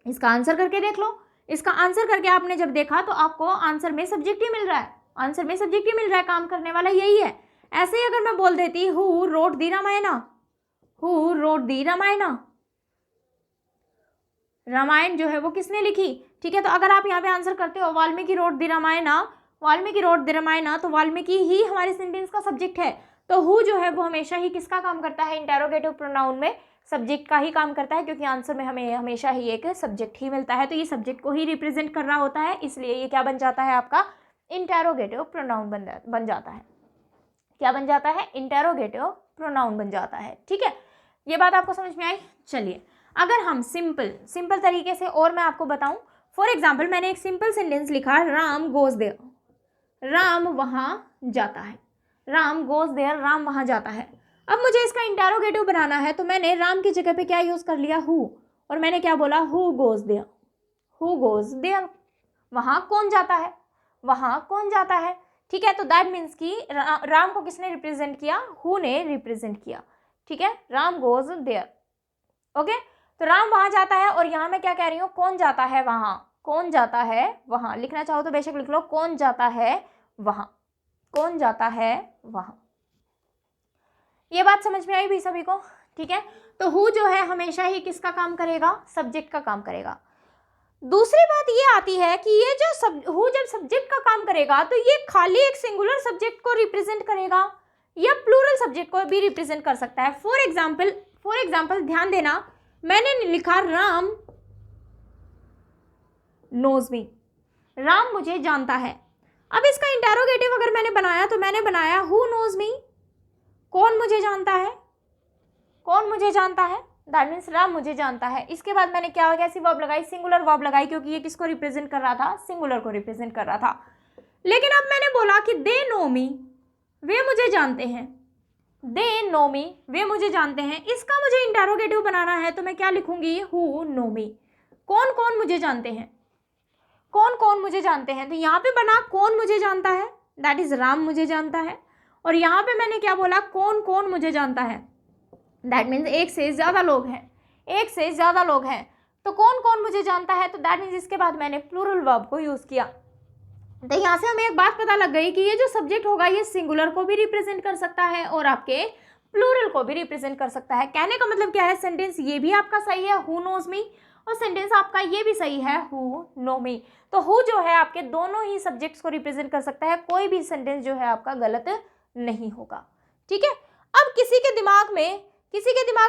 इसका आंसर करके देख लो, इसका आंसर करके आपने जब देखा तो आपको आंसर में सब्जेक्ट ही मिल रहा है, आंसर में सब्जेक्ट ही मिल रहा है, काम करने वाला यही है। ऐसे ही अगर मैं बोल देती who wrote the Ramayana, who wrote the Ramayana, Ramayan जो है वो किसने लिखी, ठीक है, तो अगर आप यहाँ पे आंसर करते हो Valmiki road the Ramayana, Valmiki road the Ramayana, तो वाल्मीकि ही हमारे सेंटेंस का सब्जेक्ट है। तो हु जो है वो हमेशा ही किसका काम करता है, इंटरोगेटिव प्रोनाउन में सब्जेक्ट का ही काम करता है, क्योंकि आंसर में हमें हमेशा ही एक सब्जेक्ट ही मिलता है, तो ये सब्जेक्ट को ही रिप्रेजेंट कर रहा होता है, इसलिए ये क्या बन जाता है, आपका इंटरोगेटिव प्रोनाउन बन जाता है। क्या बन जाता है, इंटरोगेटिव प्रोनाउन बन जाता है, ठीक है, ये बात आपको समझ में आई। चलिए अगर हम सिंपल तरीके से और मैं आपको बताऊं, फॉर एग्जाम्पल मैंने एक सिंपल सेंटेंस लिखा, राम गोज देयर, राम वहां जाता है, राम गोज देयर, राम वहां जाता है। अब मुझे इसका इंटरोगेटिव बनाना है, तो मैंने राम की जगह पे क्या यूज कर लिया, हु, और मैंने क्या बोला, who goes there, who goes there, वहां कौन जाता है, वहां कौन जाता है, ठीक है। तो दैट मीन्स कि राम को किसने रिप्रेजेंट किया, हु ने रिप्रेजेंट किया, ठीक है, राम गोज देयर, ओके। तो राम वहां जाता है, और यहाँ मैं क्या कह रही हूँ, कौन जाता है वहां, कौन जाता है वहां, लिखना चाहो तो बेशक लिख लो, कौन जाता है वहां, कौन जाता है वहां। ये बात समझ में आई भी सभी को, ठीक है। तो हु जो है हमेशा ही किसका काम करेगा, सब्जेक्ट का काम करेगा। दूसरी बात ये आती है कि ये जो हु जब सब्जेक्ट का काम करेगा, तो ये खाली एक सिंगुलर सब्जेक्ट को रिप्रेजेंट करेगा या प्लूरल सब्जेक्ट को भी रिप्रेजेंट कर सकता है। फॉर एग्जाम्पल ध्यान देना, मैंने लिखा राम नोज मी, राम मुझे जानता है। अब इसका इंटरोगेटिव अगर मैंने बनाया, तो मैंने बनाया हु नोज मी, कौन मुझे जानता है, कौन मुझे जानता है, दैट मीन्स राम मुझे जानता है। इसके बाद मैंने क्या कैसी वर्ब लगाई, सिंगुलर वर्ब लगाई, क्योंकि ये किसको रिप्रेजेंट कर रहा था, सिंगुलर को रिप्रेजेंट कर रहा था। लेकिन अब मैंने बोला कि दे नो मी, वे मुझे जानते हैं, दे नो मी, वे मुझे जानते हैं। इसका मुझे इंटरोगेटिव बनाना है, तो मैं क्या लिखूंगी, हु नो मी, कौन कौन मुझे जानते हैं, कौन कौन मुझे जानते हैं। तो यहाँ पे बना कौन मुझे जानता है, दैट इज राम मुझे जानता है, और यहाँ पे मैंने क्या बोला, कौन कौन मुझे जानता है, दैट मीन्स एक से ज़्यादा लोग हैं, एक से ज़्यादा लोग हैं, तो कौन कौन मुझे जानता है, तो दैट मीन्स इसके बाद मैंने प्लूरल वर्ब को यूज़ किया। तो यहाँ से हमें एक बात पता लग गई कि ये जो सब्जेक्ट होगा ये सिंगुलर को भी रिप्रेजेंट कर सकता है और आपके प्लूरल को भी रिप्रेजेंट कर सकता है। कहने का मतलब क्या है, सेंटेंस ये भी आपका सही है, हु नोज मी, और सेंटेंस आपका ये भी सही है, हु नो मी। तो हु जो है आपके दोनों ही सब्जेक्ट्स को रिप्रेजेंट कर सकता है, कोई भी सेंटेंस जो है आपका गलत नहीं होगा, ठीक है। अब किसी के दिमाग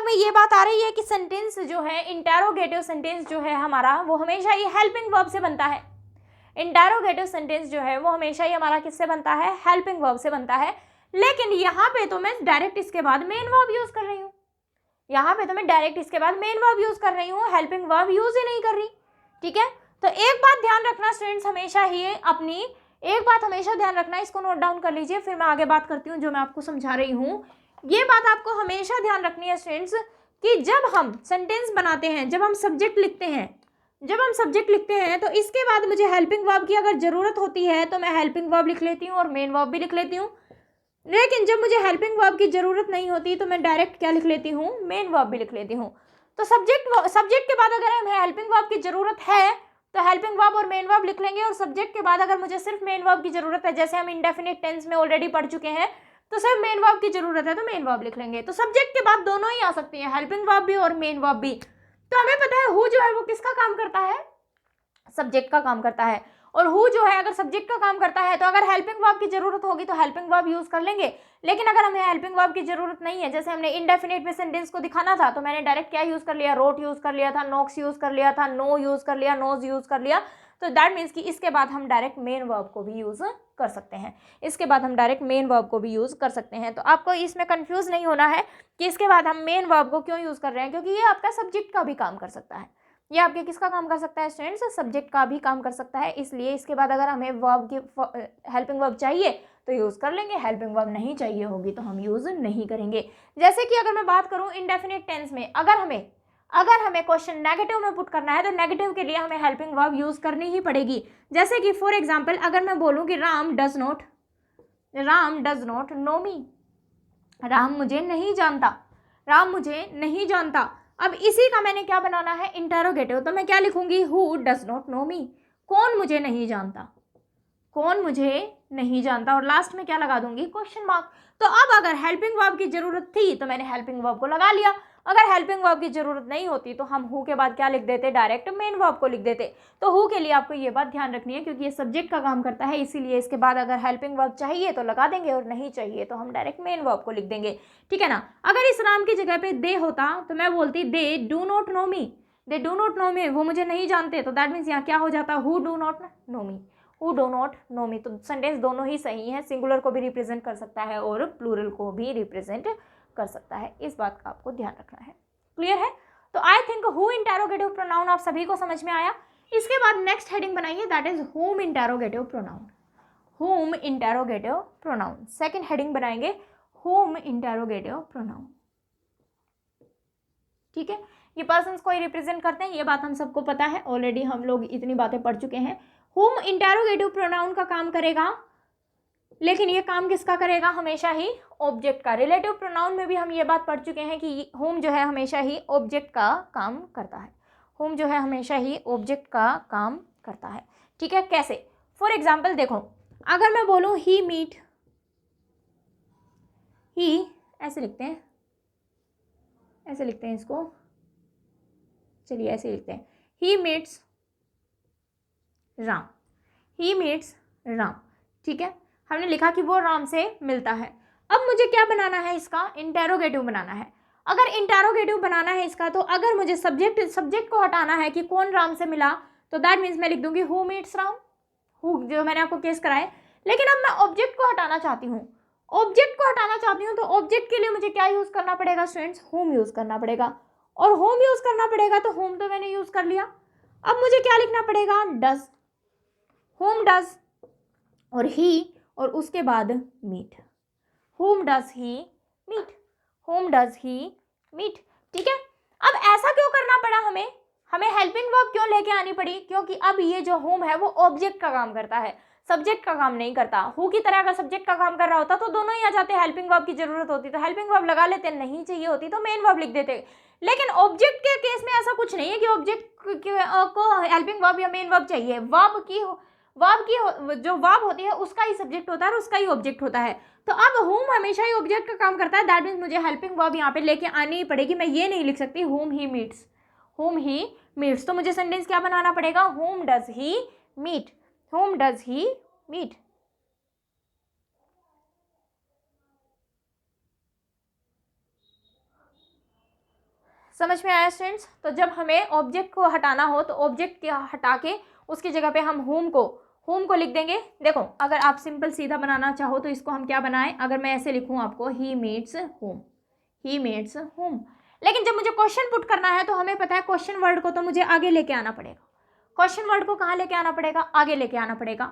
में ये बात आ रही है कि सेंटेंस जो है, इंटरोगेटिव सेंटेंस जो है हमारा, वो हमेशा ही हेल्पिंग वर्ब से बनता है। इंटरोगेटिव सेंटेंस जो है वो हमेशा ही हमारा किससे बनता है, हेल्पिंग वर्ब से बनता है। लेकिन यहाँ पे तो मैं डायरेक्ट इसके बाद मेन वर्ब यूज कर रही हूँ, यहाँ पे तो मैं डायरेक्ट इसके बाद मेन वर्ब यूज कर रही हूँ, हेल्पिंग वर्ब यूज ही नहीं कर रही, ठीक है। तो एक बात ध्यान रखना स्टूडेंट्स, हमेशा ही अपनी एक बात हमेशा ध्यान रखना, इसको नोट डाउन कर लीजिए, फिर मैं आगे बात करती हूँ जो मैं आपको समझा रही हूँ। ये बात आपको हमेशा ध्यान रखनी है स्टूडेंट्स कि जब हम सेंटेंस बनाते हैं, जब हम सब्जेक्ट लिखते हैं तो इसके बाद मुझे हेल्पिंग वर्ब की अगर जरूरत होती है तो मैं हेल्पिंग वर्ब लिख लेती हूँ और मेन वर्ब भी लिख लेती हूँ। लेकिन जब मुझे हेल्पिंग वर्ब की जरूरत नहीं होती तो मैं डायरेक्ट क्या लिख लेती हूँ, मेन वर्ब भी लिख लेती हूँ। तो सब्जेक्ट के बाद अगर हमें हेल्पिंग वर्ब की जरूरत है तो हेल्पिंग वर्ब और मेन वर्ब लिख लेंगे, और सब्जेक्ट के बाद अगर मुझे सिर्फ मेन वर्ब की जरूरत है, जैसे हम इंडेफिनिट टेंस में ऑलरेडी पढ़ चुके हैं, तो सिर्फ मेन वर्ब की जरूरत है तो मेन वर्ब लिख लेंगे। तो सब्जेक्ट के बाद दोनों ही आ सकती है, हेल्पिंग वर्ब भी और मेन वर्ब भी। तो हमें पता है हु जो है वो किसका काम करता है, सब्जेक्ट का काम करता है, और हु जो है अगर सब्जेक्ट का काम करता है तो अगर हेल्पिंग वर्ब की जरूरत होगी तो हेल्पिंग वर्ब यूज कर लेंगे। लेकिन अगर हमें हेल्पिंग वर्ब की जरूरत नहीं है, जैसे हमने इंडेफिनिट में सेंटेंस को दिखाना था तो मैंने डायरेक्ट क्या यूज कर लिया, रोट यूज कर लिया था, नोक्स यूज कर लिया था, नो यूज कर लिया, नोज यूज कर लिया। तो दैट मीन्स कि इसके बाद हम डायरेक्ट मेन वर्ब को भी यूज कर सकते हैं, इसके बाद हम डायरेक्ट मेन वर्ब को भी यूज कर सकते हैं। तो आपको इसमें कंफ्यूज नहीं होना है कि इसके बाद हम मेन वर्ब को क्यों यूज कर रहे हैं, क्योंकि ये आपका सब्जेक्ट का भी काम कर सकता है, ये आपके किसका काम कर सकता है स्टूडेंट्स, सब्जेक्ट का भी काम कर सकता है। इसलिए इसके बाद अगर हमें वर्ब की हेल्पिंग वर्ब चाहिए तो यूज़ कर लेंगे, हेल्पिंग वर्ब नहीं चाहिए होगी तो हम यूज़ नहीं करेंगे। जैसे कि अगर मैं बात करूं इंडेफिनिट टेंस में, अगर हमें क्वेश्चन नेगेटिव में पुट करना है तो नेगेटिव के लिए हमें हेल्पिंग वर्ब यूज़ करनी ही पड़ेगी। जैसे कि फॉर एग्जाम्पल अगर मैं बोलूँ कि राम डज नॉट नो मी, राम मुझे नहीं जानता। अब इसी का मैंने क्या बनाना है, इंटरोगेटिव। तो मैं क्या लिखूंगी, हु डज नॉट नो मी, कौन मुझे नहीं जानता, और लास्ट में क्या लगा दूंगी, क्वेश्चन मार्क। तो अब अगर हेल्पिंग वर्ब की जरूरत थी तो मैंने हेल्पिंग वर्ब को लगा लिया, अगर हेल्पिंग वर्ब की जरूरत नहीं होती तो हम हु के बाद क्या लिख देते, डायरेक्ट मेन वर्ब को लिख देते। तो हु के लिए आपको ये बात ध्यान रखनी है क्योंकि ये सब्जेक्ट का काम करता है, इसीलिए इसके बाद अगर हेल्पिंग वर्ब चाहिए तो लगा देंगे और नहीं चाहिए तो हम डायरेक्ट मेन वर्ब को लिख देंगे, ठीक है ना। अगर इस राम की जगह पे दे होता तो मैं बोलती दे डू नॉट नो मी, वो मुझे नहीं जानते। तो दैट मीन्स यहाँ क्या हो जाता, हु डू नॉट नो मी। तो सेंटेंस दोनों ही सही है, सिंगुलर को भी रिप्रेजेंट कर सकता है और प्लूरल को भी रिप्रेजेंट कर सकता है, इस बात का आपको ध्यान रखना है। क्लियर है? तो I think who interrogative pronoun आप सभी को समझ में आया। इसके बाद नेक्स्ट हेडिंग बनाइए, दैट इज हुम इंटेरोगेटिव प्रोनाउन। सेकंड हेडिंग बनाएंगे हुम इंटेरोगेटिव प्रोनाउन, ठीक है। ये पर्सन्स को ही रिप्रेजेंट करते हैं, ये बात हम सबको पता है, ऑलरेडी हम लोग इतनी बातें पढ़ चुके हैं। हुम इंटेरोगेटिव प्रोनाउन का काम करेगा, लेकिन ये काम किसका करेगा, हमेशा ही ऑब्जेक्ट का। रिलेटिव प्रोनाउन में भी हम ये बात पढ़ चुके हैं कि हुम जो है हमेशा ही ऑब्जेक्ट का काम करता है, ठीक है। कैसे, फॉर एग्जाम्पल देखो, अगर मैं बोलूँ ही मीट, ही ऐसे लिखते हैं इसको, चलिए ऐसे लिखते हैं, ही मीट्स राम, ठीक है। हमने लिखा कि वो राम से मिलता है। अब मुझे क्या बनाना है, इसका इंटेरोगेटिव बनाना है। अगर इंटेरोगेटिव बनाना है इसका, तो अगर मुझे सब्जेक्ट को हटाना है कि कौन राम से मिला, तो दैट मीन्स मैं लिख दूंगी हु मीट्स राम, हु जो मैंने आपको केस कराए। लेकिन अब मैं ऑब्जेक्ट को हटाना चाहती हूँ, तो ऑब्जेक्ट के लिए मुझे क्या यूज करना पड़ेगा स्टूडेंट्स, होम यूज करना पड़ेगा। और होम यूज करना पड़ेगा तो होम तो मैंने यूज कर लिया। अब मुझे क्या लिखना पड़ेगा, डज, होम डज और ही, और उसके बाद meet, whom does he meet, ठीक है। अब ऐसा क्यों करना पड़ा, हमें हेल्पिंग वर्ब क्यों लेके आनी पड़ी, क्योंकि अब ये जो होम है वो ऑब्जेक्ट का काम करता है, सब्जेक्ट का काम नहीं करता। हु की तरह अगर सब्जेक्ट का काम कर रहा होता तो दोनों ही आ जाते, हेल्पिंग वर्ब की जरूरत होती तो हेल्पिंग वर्ब लगा लेते, नहीं चाहिए होती तो मेन वर्ब लिख देते। लेकिन ऑब्जेक्ट के केस में ऐसा कुछ नहीं है कि ऑब्जेक्ट को हेल्पिंग वर्ब या मेन वर्ब चाहिए। जो वर्ब होती है उसका ही सब्जेक्ट होता है और उसका ही ऑब्जेक्ट होता है। तो अब होम हमेशा ही ऑब्जेक्ट का काम करता है, दैट मीन्स मुझे हेल्पिंग वर्ब यहाँ पे लेके आनी ही पड़ेगी। मैं ये नहीं लिख सकती होम ही मीट्स, तो मुझे सेंटेंस क्या बनाना पड़ेगा, होम डज ही मीट। समझ में आया स्टूडेंट्स? तो जब हमें ऑब्जेक्ट को हटाना हो तो ऑब्जेक्ट के हटा के उसकी जगह पे हम होम को लिख देंगे। देखो, अगर आप सिंपल सीधा बनाना चाहो तो इसको हम क्या बनाएं, अगर मैं ऐसे लिखूं आपको, ही मीट्स होम। लेकिन जब मुझे क्वेश्चन पुट करना है तो हमें पता है क्वेश्चन वर्ड को तो मुझे आगे लेके आना पड़ेगा। क्वेश्चन वर्ड को कहाँ लेके आना पड़ेगा, आगे लेके आना पड़ेगा।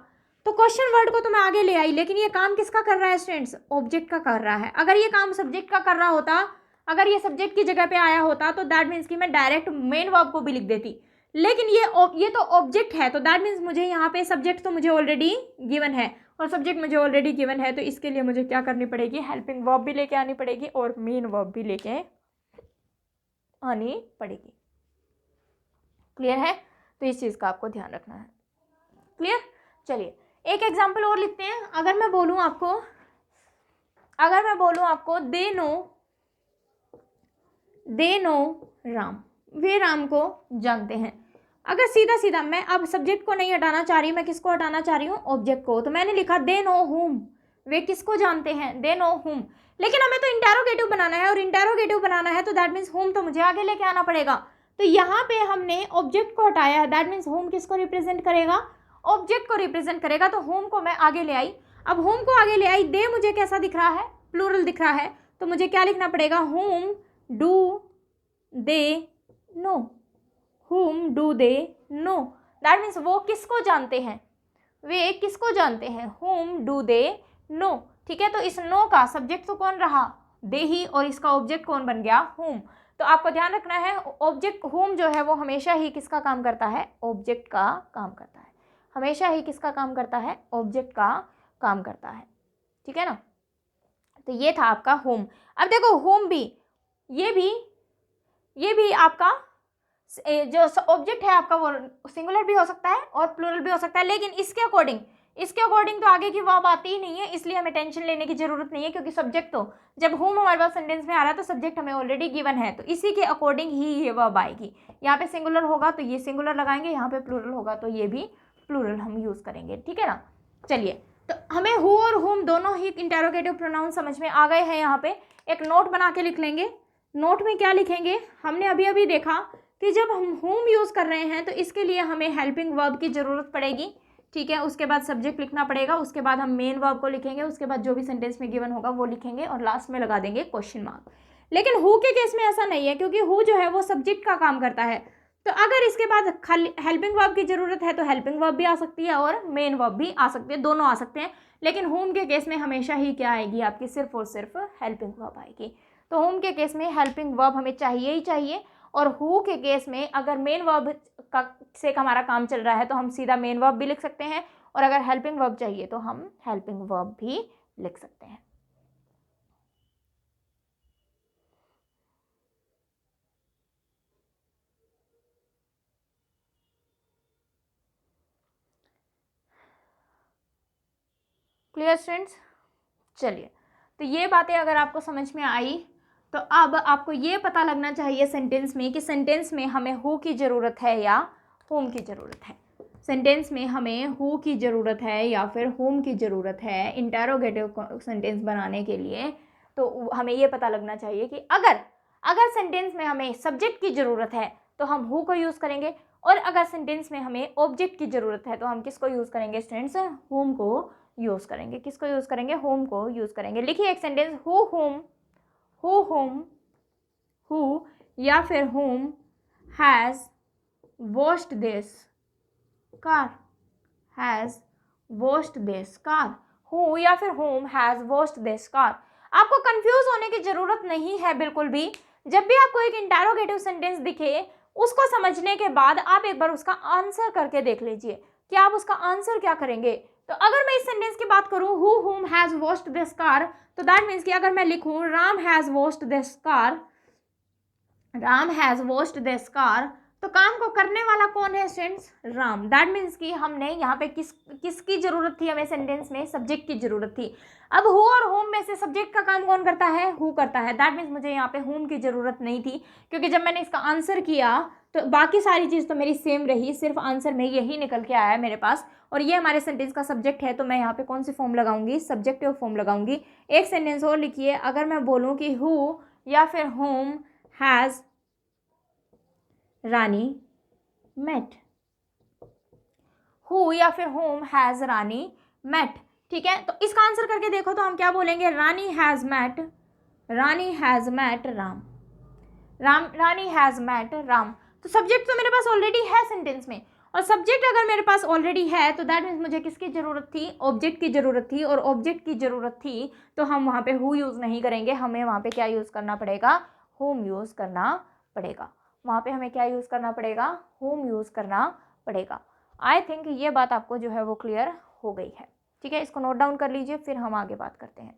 तो क्वेश्चन वर्ड को तो मैं आगे ले आई, लेकिन ये काम किसका कर रहा है स्टूडेंट्स, ऑब्जेक्ट का कर रहा है। अगर ये काम सब्जेक्ट का कर रहा होता, अगर ये सब्जेक्ट की जगह पे आया होता तो दैट मीन्स कि मैं डायरेक्ट मेन वर्ब को भी लिख देती, लेकिन ये तो ऑब्जेक्ट है, तो दैट मीन्स मुझे यहाँ पे सब्जेक्ट तो मुझे ऑलरेडी गिवन है, और सब्जेक्ट मुझे ऑलरेडी गिवन है, तो इसके लिए मुझे क्या करनी पड़ेगी, हेल्पिंग वर्ब भी लेके आनी पड़ेगी और मेन वर्ब भी लेके आनी पड़ेगी। क्लियर है? तो इस चीज़ का आपको ध्यान रखना है। क्लियर? चलिए एक एग्जाम्पल और लिखते हैं। अगर मैं बोलूँ आपको दे नो राम, वे राम को जानते हैं। अगर सीधा सीधा मैं अब सब्जेक्ट को नहीं हटाना चाह रही, मैं किसको हटाना चाह रही हूँ, ऑब्जेक्ट को, तो मैंने लिखा दे नो हुम, वे किसको जानते हैं, दे नो हुम। लेकिन हमें तो इंटेरोगेटिव बनाना है, और इंटेरोगेटिव बनाना है तो दैट मीन्स हुम तो मुझे आगे लेके आना पड़ेगा। तो यहाँ पे हमने ऑब्जेक्ट को हटाया है, दैट मीन्स होम किसको रिप्रेजेंट करेगा, ऑब्जेक्ट को रिप्रेजेंट करेगा। तो होम को मैं आगे ले आई। अब होम को आगे ले आई, दे मुझे कैसा दिख रहा है, प्लूरल दिख रहा है, तो मुझे क्या लिखना पड़ेगा, home do they know, home do they know, that means वो किसको जानते हैं, वे किसको जानते हैं, होम डू दे नो। ठीक है, तो इस नो का सब्जेक्ट तो कौन रहा, दे ही, और इसका ऑब्जेक्ट कौन बन गया, होम। तो आपको ध्यान रखना है, ऑब्जेक्ट होम जो है वो हमेशा ही किसका काम करता है, ऑब्जेक्ट का काम करता है, हमेशा ही किसका काम करता है, ऑब्जेक्ट का काम करता है। ठीक है ना? तो ये था आपका होम। अब देखो होम भी, ये भी आपका जो ऑब्जेक्ट है आपका वो सिंगुलर भी हो सकता है और प्लूरल भी हो सकता है, लेकिन इसके अकॉर्डिंग तो आगे की वर्ब आती ही नहीं है, इसलिए हमें टेंशन लेने की जरूरत नहीं है, क्योंकि सब्जेक्ट तो जब होम हमारे पास सेंटेंस में आ रहा है तो सब्जेक्ट हमें ऑलरेडी गिवन है, तो इसी के अकॉर्डिंग ही ये वर्ब आएगी। यहाँ पे सिंगुलर होगा तो ये सिंगुलर लगाएंगे, यहाँ पे प्लूरल होगा तो ये भी प्लूरल हम यूज करेंगे। ठीक है ना? चलिए, तो हमें हु और हुम दोनों ही इंटेरोगेटिव प्रोनाउन समझ में आ गए हैं। यहाँ पे एक नोट बना के लिख लेंगे। नोट में क्या लिखेंगे, हमने अभी अभी देखा कि जब हम होम यूज़ कर रहे हैं तो इसके लिए हमें हेल्पिंग वर्ब की ज़रूरत पड़ेगी। ठीक है, उसके बाद सब्जेक्ट लिखना पड़ेगा, उसके बाद हम मेन वर्ब को लिखेंगे, उसके बाद जो भी सेंटेंस में गिवन होगा वो लिखेंगे, और लास्ट में लगा देंगे क्वेश्चन मार्क। लेकिन हु के केस में ऐसा नहीं है, क्योंकि हु जो है वो सब्जेक्ट का काम करता है। तो अगर इसके बाद हेल्पिंग वर्ब की ज़रूरत है तो हेल्पिंग वर्ब भी आ सकती है और मेन वर्ब भी आ सकती है, दोनों आ सकते हैं। लेकिन होम के केस में हमेशा ही क्या आएगी आपकी, सिर्फ और सिर्फ हेल्पिंग वर्ब आएगी। तो होम के केस में हेल्पिंग वर्ब हमें चाहिए ही चाहिए, और हु के केस में अगर मेन वर्ब का से हमारा काम चल रहा है तो हम सीधा मेन वर्ब भी लिख सकते हैं, और अगर हेल्पिंग वर्ब चाहिए तो हम हेल्पिंग वर्ब भी लिख सकते हैं। Clear students? चलिए, तो ये बातें अगर आपको समझ में आई तो अब आपको ये पता लगना चाहिए सेंटेंस में कि सेंटेंस में हमें हु की ज़रूरत है या होम की ज़रूरत है। सेंटेंस में हमें हु की ज़रूरत है या फिर होम की ज़रूरत है इंटेरोगेटिव सेंटेंस बनाने के लिए। तो हमें ये पता लगना चाहिए कि अगर सेंटेंस में हमें सब्जेक्ट की ज़रूरत है तो हम हु को यूज़ करेंगे, और अगर सेंटेंस में हमें ऑब्जेक्ट की ज़रूरत है तो हम किसको यूज़ करेंगे स्टूडेंट्स, होम को यूज़ करेंगे। किसको यूज़ करेंगे, होम को यूज़ करेंगे। लिखिए एक सेंटेंस, हु होम, हु या फिर whom has washed this car, has washed this car, who या फिर whom has washed this car. आपको कंफ्यूज होने की ज़रूरत नहीं है बिल्कुल भी। जब भी आपको एक इंटेरोगेटिव सेंटेंस दिखे, उसको समझने के बाद आप एक बार उसका आंसर करके देख लीजिए कि आप उसका आंसर क्या करेंगे। तो अगर मैं इस सेंटेंस की बात करूं, who home has washed this car, तो दैट मीन्स कि अगर मैं लिखूं Ram has washed this car, Ram has washed this car, तो काम को करने वाला कौन है स्टूडेंट्स, राम। दैट मीन्स कि हमने यहाँ पे किसकी जरूरत थी, हमें सेंटेंस में सब्जेक्ट की जरूरत थी। अब हु और होम में से सब्जेक्ट का काम कौन करता है, हु करता है। दैट मीन्स मुझे यहाँ पे होम की जरूरत नहीं थी, क्योंकि जब मैंने इसका आंसर किया तो बाकी सारी चीज़ तो मेरी सेम रही, सिर्फ आंसर में यही निकल के आया मेरे पास, और ये हमारे सेंटेंस का सब्जेक्ट है। तो मैं यहाँ पे कौन सी फॉर्म लगाऊंगी, सब्जेक्टिव फॉर्म लगाऊंगी। एक सेंटेंस और लिखिए, अगर मैं बोलूँ कि हु या फिर whom has Rani met, who या फिर होम हैज़ रानी मेट। ठीक है, तो इसका आंसर करके देखो तो हम क्या बोलेंगे, Rani has met Ram, Rani has met Ram. तो सब्जेक्ट तो मेरे पास ऑलरेडी है सेंटेंस में, और सब्जेक्ट अगर मेरे पास ऑलरेडी है तो दैट मीन्स मुझे किसकी ज़रूरत थी, ऑब्जेक्ट की ज़रूरत थी, और ऑब्जेक्ट की ज़रूरत थी तो हम वहाँ पे हु यूज़ नहीं करेंगे, हमें वहाँ पे क्या यूज़ करना पड़ेगा, होम यूज़ करना पड़ेगा। वहाँ पे हमें क्या यूज़ करना पड़ेगा, होम यूज़ करना पड़ेगा। आई थिंक ये बात आपको जो है वो क्लियर हो गई है। ठीक है, इसको नोट डाउन कर लीजिए, फिर हम आगे बात करते हैं।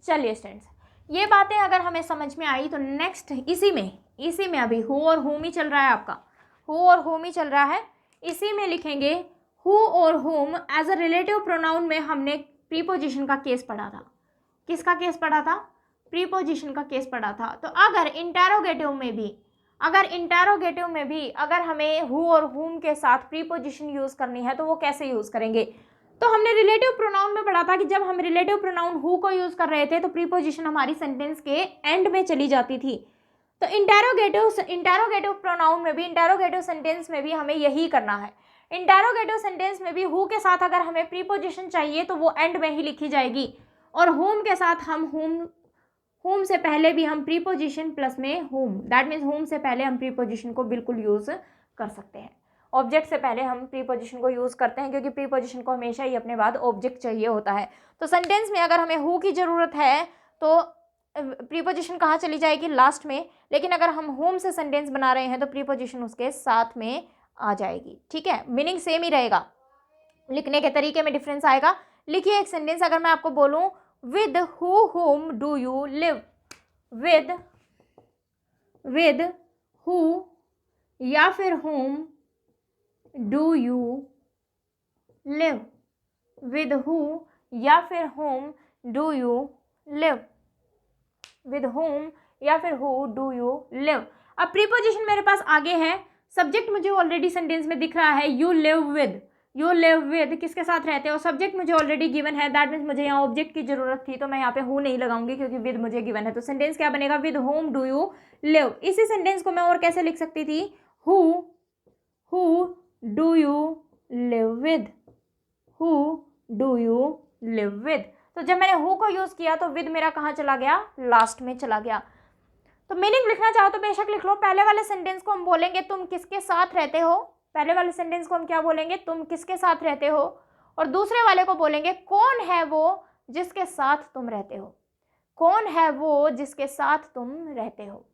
चलिए स्टूडेंट्स, ये बातें अगर हमें समझ में आई तो नेक्स्ट इसी में अभी हु और होम ही चल रहा है आपका, हु और होम ही चल रहा है। इसी में लिखेंगे हु और whom as a relative pronoun में हमने प्रीपोजिशन का केस पढ़ा था। किसका केस पढ़ा था, प्रीपोजिशन का केस पढ़ा था। तो अगर इंटेरोगेटिव में भी अगर हमें हु और हुम के साथ प्रीपोजिशन यूज करनी है तो वो कैसे यूज करेंगे। तो हमने रिलेटिव प्रोनाउन में पढ़ा था कि जब हम relative pronoun who co use कर रहे थे तो प्रीपोजिशन हमारी सेंटेंस के एंड में चली जाती थी। तो इंटेरोगेटिव प्रोनाउन में भी, इंटेरोगेटिव सेंटेंस में भी हमें यही करना है। इंटेरोगेटिव सेंटेंस में भी हु के साथ अगर हमें प्रीपोजिशन चाहिए तो वो एंड में ही लिखी जाएगी, और होम के साथ हम होम से पहले भी हम प्रीपोजिशन प्लस में होम, दैट मीन्स होम से पहले हम प्रीपोजिशन को बिल्कुल यूज कर सकते हैं। ऑब्जेक्ट से पहले हम प्रीपोजिशन को यूज करते हैं क्योंकि प्रीपोजिशन को हमेशा ही अपने बाद ऑब्जेक्ट चाहिए होता है। तो सेंटेंस में अगर हमें हु की जरूरत है तो प्रीपोजिशन कहाँ चली जाएगी, लास्ट में। लेकिन अगर हम होम से सेंटेंस बना रहे हैं तो प्रीपोजिशन उसके साथ में आ जाएगी। ठीक है, मीनिंग सेम ही रहेगा, लिखने के तरीके में डिफरेंस आएगा। लिखिए एक सेंटेंस, अगर मैं आपको बोलूं with who home do you live, with who या फिर home do you live, with who या फिर home do you live, with home या फिर हु डू यू लिव। अब प्रीपोजिशन मेरे पास आगे है, सब्जेक्ट मुझे ऑलरेडी सेंटेंस में दिख रहा है, यू लिव विद किसके साथ रहते हो, सब्जेक्ट मुझे ऑलरेडी गिवन है, दैट मीन्स मुझे यहाँ ऑब्जेक्ट की जरूरत थी तो मैं यहाँ पे हु नहीं लगाऊंगी क्योंकि विद मुझे गिवन है। तो सेंटेंस क्या बनेगा, with home do you live. इसी सेंटेंस को मैं और कैसे लिख सकती थी, who do you live with, who do you live with. तो जब मैंने हु को यूज किया तो विद मेरा कहाँ चला गया, लास्ट में चला गया। तो मीनिंग लिखना चाहो तो बेशक लिख लो। पहले वाले सेंटेंस को हम बोलेंगे तुम किसके साथ रहते हो, पहले वाले सेंटेंस को हम क्या बोलेंगे, तुम किसके साथ रहते हो, और दूसरे वाले को बोलेंगे कौन है वो जिसके साथ तुम रहते हो, कौन है वो जिसके साथ तुम रहते हो।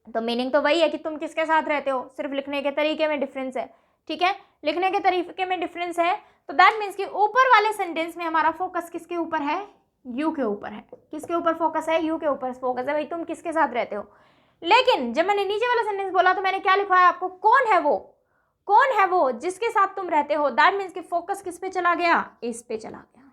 तो मीनिंग तो वही है कि तुम किसके साथ रहते हो, सिर्फ लिखने के तरीके में डिफरेंस है। ठीक है, लिखने के तरीके में डिफरेंस है। तो दैट मीन्स कि ऊपर वाले सेंटेंस में हमारा फोकस किसके ऊपर है, यू के ऊपर है। किसके ऊपर फोकस है, यू के ऊपर फोकस है, भाई तुम किसके साथ रहते हो। लेकिन जब मैंने नीचे वाला सेंटेंस बोला तो मैंने क्या लिखवाया आपको, कौन है वो जिसके साथ तुम रहते हो। दैट मीन्स कि फोकस किस पे चला गया, इस पे चला गया,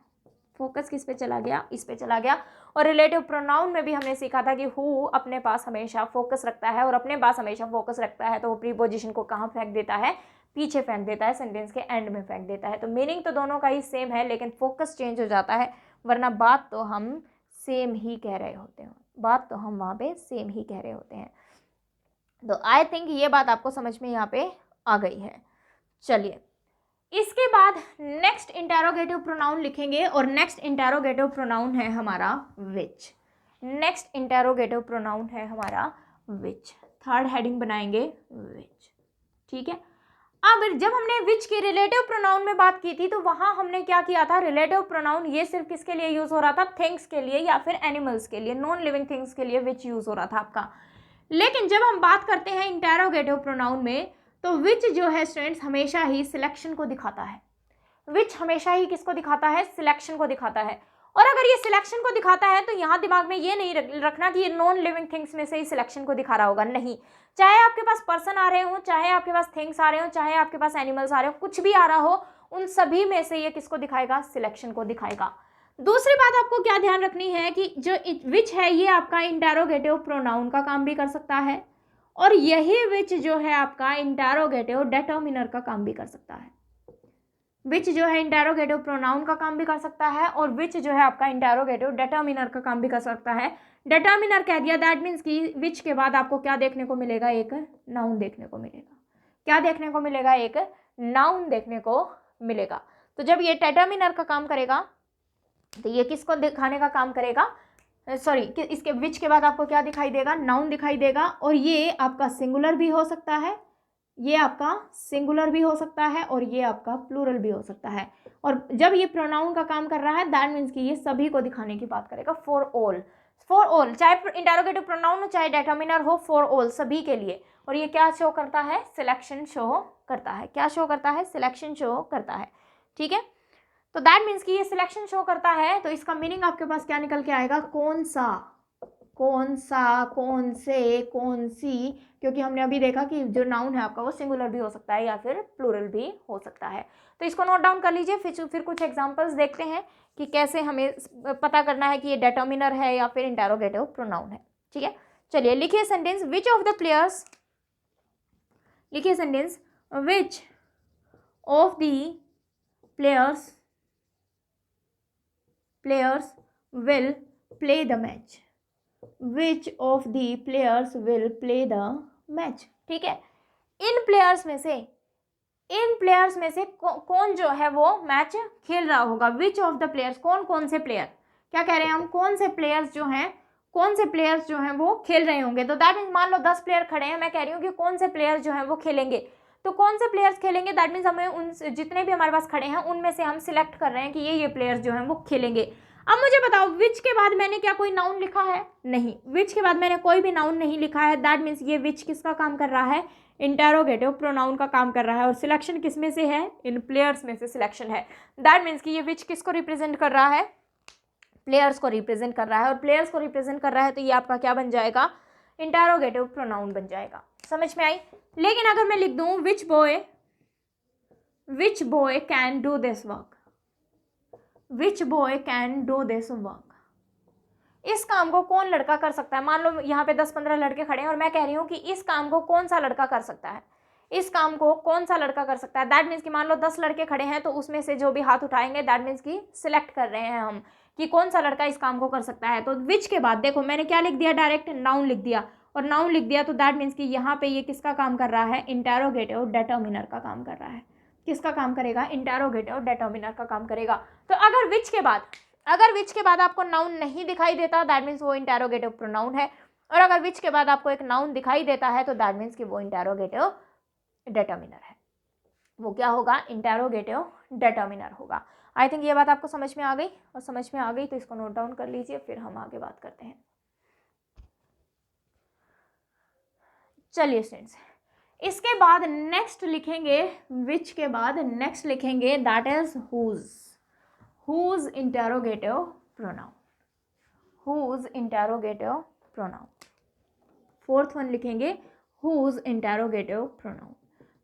फोकस किस पे चला गया, इस पे चला गया। और रिलेटिव प्रोनाउन में भी हमने सीखा था कि हु अपने पास हमेशा फोकस रखता है, और अपने पास हमेशा फोकस रखता है तो वो प्रीपोजिशन को कहाँ फेंक देता है, पीछे फेंक देता है, सेंटेंस के एंड में फेंक देता है। तो मीनिंग तो दोनों का ही सेम है लेकिन फोकस चेंज हो जाता है, वरना बात तो हम सेम ही कह रहे होते हैं, बात तो हम वहाँ पे सेम ही कह रहे होते हैं। तो आई थिंक ये बात आपको समझ में यहाँ पे आ गई है। चलिए, इसके बाद नेक्स्ट इंटेरोगेटिव प्रोनाउन लिखेंगे, और नेक्स्ट इंटेरोगेटिव प्रोनाउन है हमारा विच। नेक्स्ट इंटेरोगेटिव प्रोनाउन है हमारा विच, थर्ड हेडिंग बनाएंगे विच। ठीक है, अब जब हमने विच की रिलेटिव प्रोनाउन में बात की थी तो वहां हमने क्या किया था, रिलेटिव प्रोनाउन ये सिर्फ किसके लिए यूज हो रहा था, थिंग्स के लिए या फिर एनिमल्स के लिए, नॉन लिविंग थिंग्स के लिए विच यूज हो रहा था आपका। लेकिन जब हम बात करते हैं इंटेरोगेटिव प्रोनाउन में तो विच जो है स्टूडेंट्स हमेशा ही सिलेक्शन को दिखाता है। विच हमेशा ही किसको दिखाता है, सिलेक्शन को दिखाता है। और अगर ये सिलेक्शन को दिखाता है तो यहाँ दिमाग में ये नहीं रखना कि ये नॉन लिविंग थिंग्स में से ही सिलेक्शन को दिखा रहा होगा, नहीं। चाहे आपके पास पर्सन आ रहे हो, चाहे आपके पास थिंग्स आ रहे हो, चाहे आपके पास एनिमल्स आ रहे हो, कुछ भी आ रहा हो, उन सभी में से ये किसको दिखाएगा, सिलेक्शन को दिखाएगा। दूसरी बात आपको क्या ध्यान रखनी है कि जो विच है ये आपका इंटेरोगेटिव प्रोनाउन का काम भी कर सकता है, और यही विच जो है आपका इंटेरोगेटिव डिटर्मिनर का काम भी कर सकता है। विच जो है इंटेरोगेटिव प्रोनाउन का काम भी कर सकता है, और विच जो है आपका इंटेरोगेटिव डिटर्मिनर का काम भी कर सकता है। डिटर्मिनर कह दिया, दैट मीन्स कि विच के बाद आपको क्या देखने को मिलेगा, एक नाउन देखने को मिलेगा। क्या देखने को मिलेगा, एक नाउन देखने को मिलेगा। तो जब ये डिटर्मिनर का काम करेगा तो ये किसको दिखाने का काम करेगा, सॉरी इसके विच के बाद आपको क्या दिखाई देगा, नाउन दिखाई देगा, और ये आपका सिंगुलर भी हो सकता है, ये आपका सिंगुलर भी हो सकता है, और ये आपका प्लूरल भी हो सकता है। और जब ये प्रोनाउन का काम कर रहा है दैट मीन्स कि ये सभी को दिखाने की बात करेगा, फॉर ऑल, फॉर ऑल, चाहे इंटरोगेटिव प्रोनाउन हो चाहे डिटरमिनर हो, फॉर ऑल, सभी के लिए। और ये क्या शो करता है, सिलेक्शन शो करता है, क्या शो करता है, सिलेक्शन शो करता है, ठीक है। तो दैट मीन्स कि ये सिलेक्शन शो करता है, तो इसका मीनिंग आपके पास क्या निकल के आएगा, कौन सा, कौन सा, कौन से, कौन सी, क्योंकि हमने अभी देखा कि जो नाउन है आपका वो सिंगुलर भी हो सकता है या फिर प्लूरल भी हो सकता है। तो इसको नोट डाउन कर लीजिए, फिर कुछ एग्जांपल्स देखते हैं कि कैसे हमें पता करना है कि ये डिटरमिनर है या फिर इंटरोगेटिव प्रोनाउन है, ठीक है। चलिए लिखिए sentence, which of the players, लिखिए sentence, which of the players will play the match, which of the players will play the match, ठीक है। इन प्लेयर्स में से कौन जो है वो मैच खेल रहा होगा, विच ऑफ द प्लेयर्स, कौन से प्लेयर, क्या कह रहे हैं हम, कौन से प्लेयर्स जो हैं वो खेल रहे होंगे। तो दैट मीन्स मान लो 10 प्लेयर खड़े हैं, मैं कह रही हूँ कि कौन से प्लेयर जो हैं वो खेलेंगे, तो कौन से प्लेयर्स खेलेंगे, दैट मीन्स हमें उन जितने भी हमारे पास खड़े हैं उनमें से हम सिलेक्ट कर रहे हैं कि ये प्लेयर्स जो हैं वो खेलेंगे। अब मुझे बताओ विच के बाद मैंने क्या कोई नाउन लिखा है, नहीं, विच के बाद मैंने कोई भी नाउन नहीं लिखा है, दैट मीन्स ये विच किसका काम कर रहा है, इंटरोगेटिव प्रोनाउन का काम कर रहा है, और सिलेक्शन किस में से है, इन प्लेयर्स में से सिलेक्शन है। दैट मीन्स कि ये विच किसको रिप्रेजेंट कर रहा है, प्लेयर्स को रिप्रेजेंट कर रहा है, और प्लेयर्स को रिप्रेजेंट कर रहा है तो ये आपका क्या बन जाएगा, इंटरोगेटिव प्रोनाउन बन जाएगा। समझ में आई। लेकिन अगर मैं लिख दूं which boy can do this work, which boy can do this work, इस काम को कौन लड़का कर सकता है। मान लो यहाँ पे 10-15 लड़के खड़े हैं और मैं कह रही हूँ कि इस काम को कौन सा लड़का कर सकता है, इस काम को कौन सा लड़का कर सकता है। दैट मीन्स कि मान लो 10 लड़के खड़े हैं तो उसमें से जो भी हाथ उठाएंगे दैट मीन्स कि सिलेक्ट कर रहे हैं हम कि कौन सा लड़का इस काम को कर सकता है। तो विच के बाद देखो मैंने क्या लिख दिया, डायरेक्ट नाउन लिख दिया, और नाउन लिख दिया तो दैट मीन्स कि यहाँ पे ये किसका काम कर रहा है, इंटरोगेटिव डिटरमिनर का काम कर रहा है। किसका काम करेगा, इंटरोगेटिव डिटरमिनर का काम करेगा। तो अगर विच के बाद आपको नाउन नहीं दिखाई देता दैट मीन्स वो इंटरोगेटिव प्रोनाउन है, और अगर विच के बाद आपको एक नाउन दिखाई देता है तो दैट मीन्स कि वो इंटरोगेटिव डिटरमिनर है, वो क्या होगा, इंटरोगेटिव डिटरमिनर होगा। आई थिंक ये बात आपको समझ में आ गई, और समझ में आ गई तो इसको नोट डाउन कर लीजिए, फिर हम आगे बात करते हैं। चलिए स्टूडेंट्स, इसके बाद नेक्स्ट लिखेंगे, विच के बाद नेक्स्ट लिखेंगे that is whose interrogative pronoun, whose interrogative pronoun. Fourth one लिखेंगे whose इंटरोगेटिव प्रोनाउन।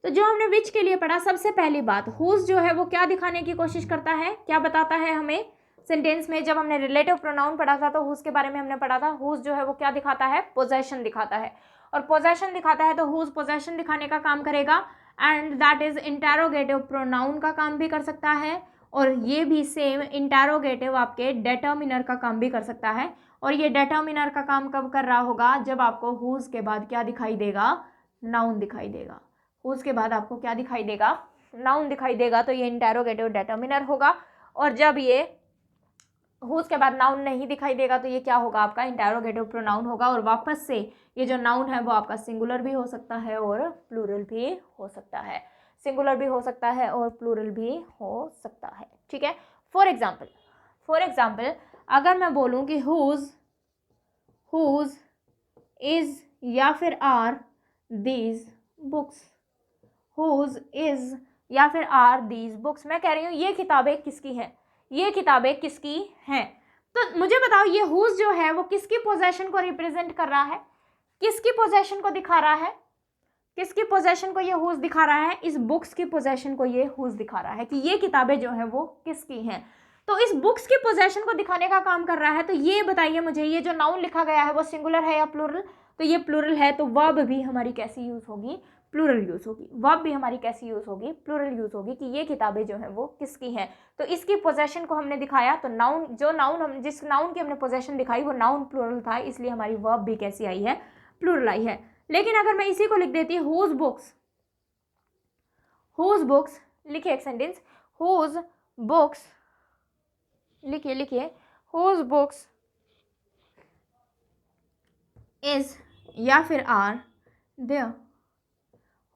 तो जो हमने विच के लिए पढ़ा, सबसे पहली बात whose जो है वो क्या दिखाने की कोशिश करता है, क्या बताता है हमें सेंटेंस में। जब हमने रिलेटिव प्रोनाउन पढ़ा था तो whose के बारे में हमने पढ़ा था, whose जो है वो क्या दिखाता है, पोजेशन दिखाता है, और पोजेशन दिखाता है तो whose पोजेशन दिखाने का काम करेगा, and that is interrogative pronoun का काम भी कर सकता है, और ये भी सेम इंटरोगेटिव आपके डिटरमिनर का काम भी कर सकता है। और ये डिटरमिनर का काम कब कर रहा होगा, जब आपको whose के बाद क्या दिखाई देगा, नाउन दिखाई देगा। whose के बाद आपको क्या दिखाई देगा, नाउन दिखाई देगा, तो ये इंटरोगेटिव डिटरमिनर होगा। और जब ये whose के बाद नाउन नहीं दिखाई देगा तो ये क्या होगा, आपका इंटरोगेटिव प्रोनाउन होगा। और वापस से ये जो नाउन है वो आपका सिंगुलर भी हो सकता है और प्लूरल भी हो सकता है, सिंगुलर भी हो सकता है और प्लूरल भी हो सकता है, ठीक है। फॉर एग्जाम्पल अगर मैं बोलूँ कि whose is या फिर are these books, whose is या फिर आर these books, मैं कह रही हूँ ये किताबें किसकी हैं, ये किताबें किसकी हैं। तो मुझे बताओ ये whose जो है वो किसकी पोजेशन को रिप्रेजेंट कर रहा है, किसकी पोजेशन को दिखा रहा है, किसकी पोजेशन को ये whose दिखा रहा है, इस बुक्स की पोजेशन को ये whose दिखा रहा है कि ये किताबें जो है वो किसकी हैं। तो इस बुक्स की पोजेशन को दिखाने का काम कर रहा है। तो ये बताइए मुझे, ये जो नाउन लिखा गया है वो सिंगुलर है या प्लूरल, तो ये प्लूरल है, तो वर्ब भी हमारी कैसी यूज होगी, प्लूरल यूज होगी। वर्ब भी हमारी कैसी यूज होगी, प्लूरल यूज होगी कि ये किताबें जो हैं वो किसकी हैं। तो इसकी पोजेशन को हमने दिखाया, तो नाउन हम जिस नाउन की हमने पोजेशन दिखाई वो नाउन प्लूरल था, इसलिए हमारी वर्ब भी कैसी आई है, प्लूरल आई है। लेकिन अगर मैं इसी को लिख देती whose books, लिखिए एक सेंटेंस, whose books, लिखिए whose books इज या फिर are there,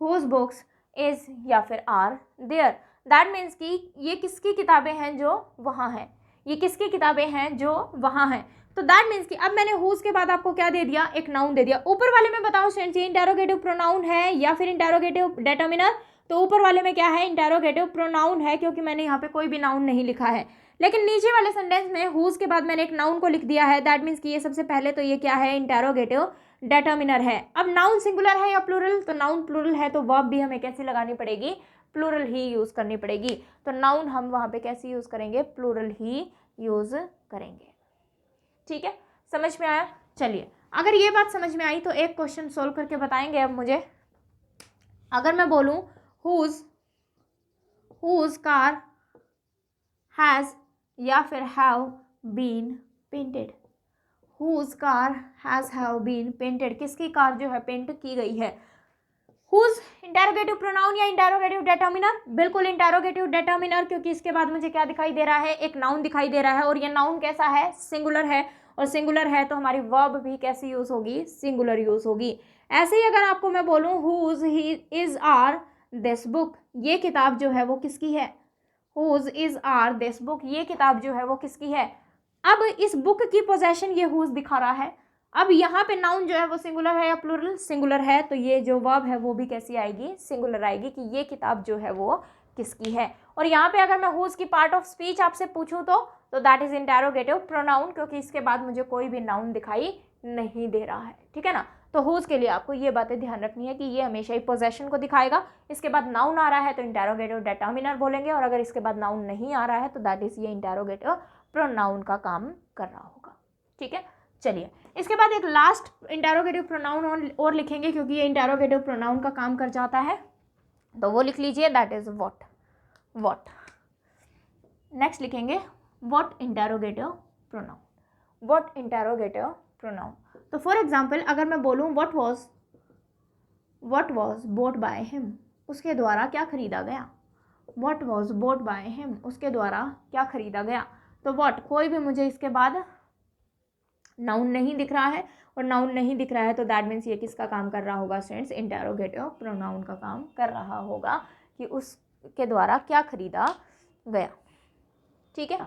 whose books is या फिर आर देयर। दैट मीन्स कि ये किसकी किताबें हैं जो वहाँ हैं, ये किसकी किताबें हैं जो वहाँ हैं। तो दैट मीन्स कि अब मैंने हुज के बाद आपको क्या दे दिया, एक नाउन दे दिया। ऊपर वाले में बताओ स्टूडेंट्स ये इंटेरोगेटिव प्रोनाउन है या फिर इंटेरोगेटिव डेटर्मिनर। तो ऊपर वाले में क्या है, इंटेरोगेटिव प्रोनाउन है, क्योंकि मैंने यहाँ पे कोई भी नाउन नहीं लिखा है। लेकिन नीचे वाले सेंटेंस में हुज के बाद मैंने एक नाउन को लिख दिया है। दैट मीन्स कि ये सबसे पहले तो ये क्या है, इंटेरोगेटिव डेटर्मिनर है। अब नाउन सिंगुलर है या प्लूरल, तो नाउन प्लूरल है तो वर्ब भी हमें कैसी लगानी पड़ेगी, प्लूरल ही यूज करनी पड़ेगी। तो नाउन हम वहाँ पे कैसे यूज करेंगे, प्लूरल ही यूज करेंगे। ठीक है, समझ में आया। चलिए, अगर ये बात समझ में आई तो एक क्वेश्चन सोल्व करके बताएंगे अब मुझे। अगर मैं बोलूं हुज कार हैज या फिर have been painted, whose car has have been painted, किसकी कार जो है पेंट की गई है। हुज इंटेरोगेटिव प्रोनाउन या इंटेरोगेटिव डेटर्मिनर, बिल्कुल इंटेरोगेटिव डेटर्मिनर, क्योंकि इसके बाद मुझे क्या दिखाई दे रहा है, एक नाउन दिखाई दे रहा है, और ये नाउन कैसा है, सिंगुलर है, और सिंगुलर है तो हमारी वर्ब भी कैसी यूज होगी, सिंगुलर यूज होगी। ऐसे ही अगर आपको मैं बोलूं whose he is are this book, ये किताब जो है वो किसकी है, whose is are this book, ये किताब जो है वो किसकी है। अब इस बुक की पोजेशन ये हुज दिखा रहा है। अब यहाँ पे नाउन जो है वो सिंगुलर है या प्लूरल, सिंगुलर है, तो ये जो वर्ब है वो भी कैसी आएगी, सिंगुलर आएगी, कि ये किताब जो है वो किसकी है। और यहाँ पे अगर मैं हुज की पार्ट ऑफ स्पीच आपसे पूछूं तो दैट इज इंटेरोगेटिव प्रोनाउन, क्योंकि इसके बाद मुझे कोई भी नाउन दिखाई नहीं दे रहा है। ठीक है ना, तो हुज के लिए आपको ये बातें ध्यान रखनी है कि ये हमेशा ही पोजेशन को दिखाएगा। इसके बाद नाउन आ रहा है तो इंटेरोगेटिव डेटर्मिनर बोलेंगे, और अगर इसके बाद नाउन नहीं आ रहा है तो दैट इज ये इंटेरोगेटिव प्रोनाउन का काम कर रहा होगा। ठीक है, चलिए, इसके बाद एक लास्ट इंटेरोगेटिव प्रोनाउन और लिखेंगे, क्योंकि ये इंटेरोगेटिव प्रोनाउन का काम कर जाता है, तो वो लिख लीजिए, दैट इज व्हाट। नेक्स्ट लिखेंगे what interrogative pronoun, what interrogative pronoun. तो फॉर एग्जाम्पल अगर मैं बोलूँ what was boat by him, उसके द्वारा क्या खरीदा गया, what was boat by him, उसके द्वारा क्या खरीदा गया। तो व्हाट, कोई भी मुझे इसके बाद नाउन नहीं दिख रहा है, और नाउन नहीं दिख रहा है तो दैट मीन्स ये किसका काम कर रहा होगा स्टूडेंट्स, इंटेरोगेटिव प्रोनाउन का काम कर रहा होगा, कि उसके द्वारा क्या खरीदा गया। ठीक है,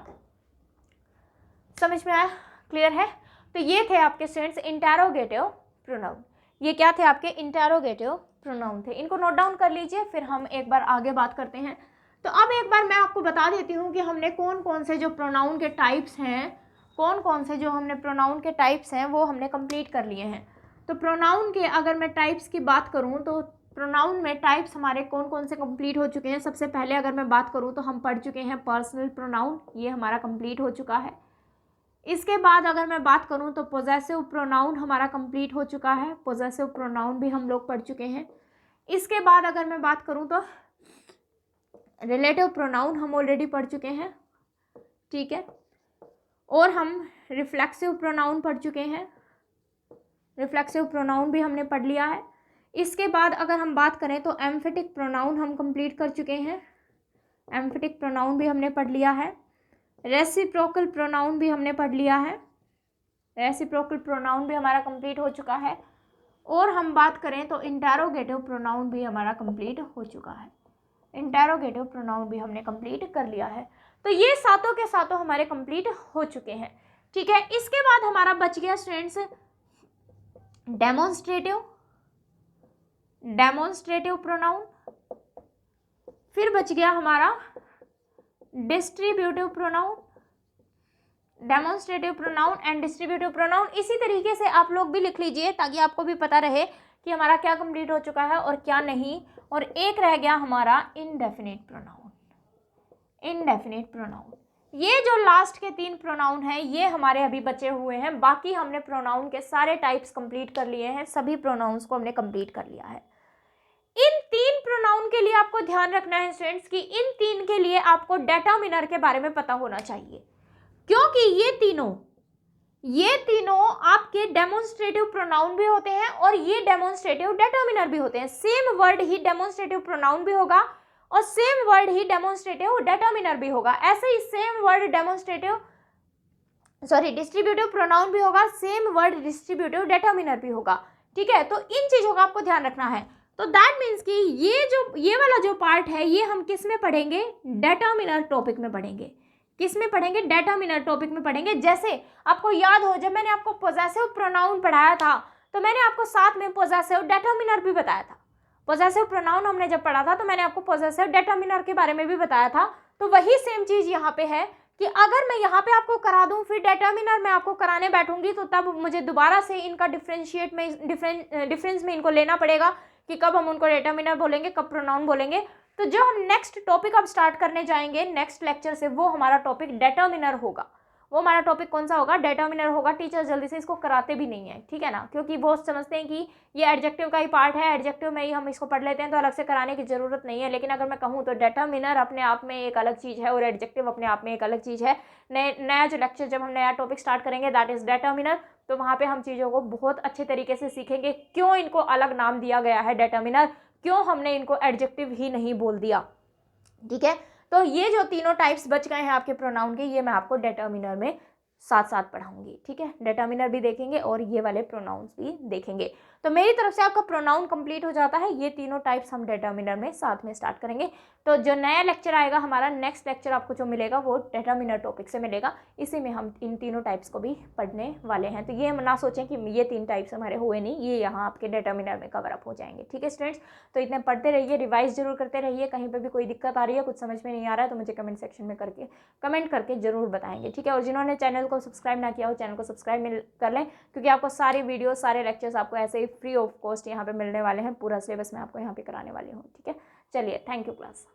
समझ में आया, क्लियर है। तो ये थे आपके स्टूडेंट्स इंटेरोगेटिव प्रोनाउन, ये क्या थे आपके इंटेरोगेटिव प्रोनाउन थे। इनको नोट डाउन कर लीजिए, फिर हम एक बार आगे बात करते हैं। तो अब एक बार मैं आपको बता देती हूँ कि हमने कौन कौन से जो प्रोनाउन के टाइप्स हैं, कौन कौन से जो हमने प्रोनाउन के टाइप्स हैं वो हमने कंप्लीट कर लिए हैं। तो प्रोनाउन के अगर मैं टाइप्स की बात करूँ तो प्रोनाउन में टाइप्स हमारे कौन कौन से कंप्लीट हो चुके हैं। सबसे पहले अगर मैं बात करूँ तो हम पढ़ चुके हैं पर्सनल प्रोनाउन, ये हमारा कंप्लीट हो चुका है। इसके बाद अगर मैं बात करूँ तो पोजेसिव प्रोनाउन हमारा कंप्लीट हो चुका है, पोजेसिव प्रोनाउन भी हम लोग पढ़ चुके हैं। इसके बाद अगर मैं बात करूँ तो रिलेटिव प्रोनाउन हम ऑलरेडी पढ़ चुके हैं। ठीक है, और हम रिफ्लेक्सिव प्रोनाउन पढ़ चुके हैं, रिफ्लेक्सिव प्रोनाउन भी हमने पढ़ लिया है। इसके बाद अगर हम बात करें तो एम्फेटिक प्रोनाउन हम कंप्लीट कर चुके हैं, एम्फेटिक प्रोनाउन भी हमने पढ़ लिया है। रेसिप्रोकल प्रोनाउन भी हमने पढ़ लिया है, रेसिप्रोकल प्रोनाउन भी हमारा कंप्लीट हो चुका है। और हम बात करें तो इंटेरोगेटिव प्रोनाउन भी हमारा कंप्लीट हो चुका है, इंटेरोगेटिव प्रोनाउन भी हमने कंप्लीट कर लिया है। तो ये सातों के सातों हमारे कंप्लीट हो चुके हैं। ठीक है, इसके बाद हमारा बच गया स्टूडेंट्स डेमोन्स्ट्रेटिव प्रोनाउन, फिर बच गया हमारा distributive pronoun, demonstrative pronoun and distributive pronoun. इसी तरीके से आप लोग भी लिख लीजिए ताकि आपको भी पता रहे कि हमारा क्या कंप्लीट हो चुका है और क्या नहीं। और एक रह गया हमारा इंडेफिनिट प्रोनाउन, इंडेफिनिट प्रोनाउन। ये जो लास्ट के 3 प्रोनाउन हैं ये हमारे अभी बचे हुए हैं। बाकी हमने प्रोनाउन के सारे टाइप्स कंप्लीट कर लिए हैं, सभी प्रोनाउंस को हमने कंप्लीट कर लिया है। इन 3 प्रोनाउन के लिए आपको ध्यान रखना है स्टूडेंट्स कि इन 3 के लिए आपको डेटर्मिनर के बारे में पता होना चाहिए, क्योंकि ये तीनों आपके डेमोन्स्ट्रेटिव प्रोनाउन भी होते हैं और ये डेमोन्स्ट्रेटिव डेटर्मिनर भी होते हैं। सेम वर्ड ही डेमोन्स्ट्रेटिव प्रोनाउन भी होगा और सेम वर्ड ही डेमोन्स्ट्रेटिव डेटर्मिनर भी होगा। ऐसे ही same word demonstrative distributive pronoun भी होगा, सेम वर्ड डिस्ट्रीब्यूटिव डिटर्मिनर भी होगा, ठीक है। तो इन चीज़ों का आपको ध्यान रखना है। तो दैट मीन्स कि ये वाला जो पार्ट है ये हम किस में पढ़ेंगे, डिटर्मिनर टॉपिक में पढ़ेंगे। किस में पढ़ेंगे, डिटर्मिनर टॉपिक में पढ़ेंगे। जैसे आपको याद हो, जब मैंने आपको पोजेसिव प्रोनाउन पढ़ाया था तो मैंने आपको साथ में पोजेसिव डिटर्मिनर भी बताया था। पोजेसिव प्रोनाउन हमने जब पढ़ा था तो मैंने आपको पोजेसिव डिटर्मिनर के बारे में भी बताया था। तो वही सेम चीज़ यहाँ पे है कि अगर मैं यहाँ पे आपको करा दूँ फिर डिटर्मिनर मैं आपको कराने बैठूंगी तो तब मुझे दोबारा से इनका डिफरेंस में इनको लेना पड़ेगा कि कब हम उनको डिटर्मिनर बोलेंगे, कब प्रोनाउन बोलेंगे। तो जो हम नेक्स्ट टॉपिक अब स्टार्ट करने जाएंगे नेक्स्ट लेक्चर से, वो हमारा टॉपिक डिटर्मिनर होगा। वो हमारा टॉपिक कौन सा होगा, डिटर्मिनर होगा। टीचर्स जल्दी से इसको कराते भी नहीं है, ठीक है ना, क्योंकि वो समझते हैं कि ये एडजेक्टिव का ही पार्ट है, एडजेक्टिव में ही हम इसको पढ़ लेते हैं तो अलग से कराने की जरूरत नहीं है। लेकिन अगर मैं कहूँ तो डिटर्मिनर अपने आप में एक अलग चीज़ है और एडजेक्टिव अपने आप में एक अलग चीज़ है। नया जो लेक्चर जब हम नया टॉपिक स्टार्ट करेंगे दैट इज डिटर्मिनर, तो वहाँ पे हम चीज़ों को बहुत अच्छे तरीके से सीखेंगे, क्यों इनको अलग नाम दिया गया है डिटर्मिनर, क्यों हमने इनको एडजेक्टिव ही नहीं बोल दिया, ठीक है। तो ये जो तीनों टाइप्स बच गए हैं आपके प्रोनाउन के, ये मैं आपको डिटर्मिनर में साथ साथ पढ़ाऊंगी, ठीक है। डिटर्मिनर भी देखेंगे और ये वाले प्रोनाउंस भी देखेंगे। तो मेरी तरफ से आपका प्रोनाउन कंप्लीट हो जाता है। ये तीनों टाइप्स हम डिटर्मिनर में साथ में स्टार्ट करेंगे। तो जो नया लेक्चर आएगा हमारा, नेक्स्ट लेक्चर आपको जो मिलेगा वो डिटर्मिनर टॉपिक से मिलेगा। इसी में हम इन तीनों टाइप्स को भी पढ़ने वाले हैं। तो ये ना सोचें कि ये 3 टाइप्स हमारे हुए नहीं, ये यहाँ आपके डिटर्मिनर में कवर अप हो जाएंगे, ठीक है स्टूडेंट्स। तो इतने पढ़ते रहिए, रिवाइज जरूर करते रहिए। कहीं पर भी कोई दिक्कत आ रही है, कुछ समझ में नहीं आ रहा है तो मुझे कमेंट सेक्शन में कमेंट करके जरूर बताएंगे, ठीक है। और जिन्होंने चैनल को सब्सक्राइब ना किया हो, चैनल को सब्सक्राइब कर लें, क्योंकि आपको सारी वीडियो, सारे लेक्चर्स आपको ऐसे ही फ्री ऑफ कॉस्ट यहाँ पे मिलने वाले हैं। पूरा सिलेबस मैं आपको यहाँ पे कराने वाली हूँ, ठीक है। चलिए, थैंक यू क्लास।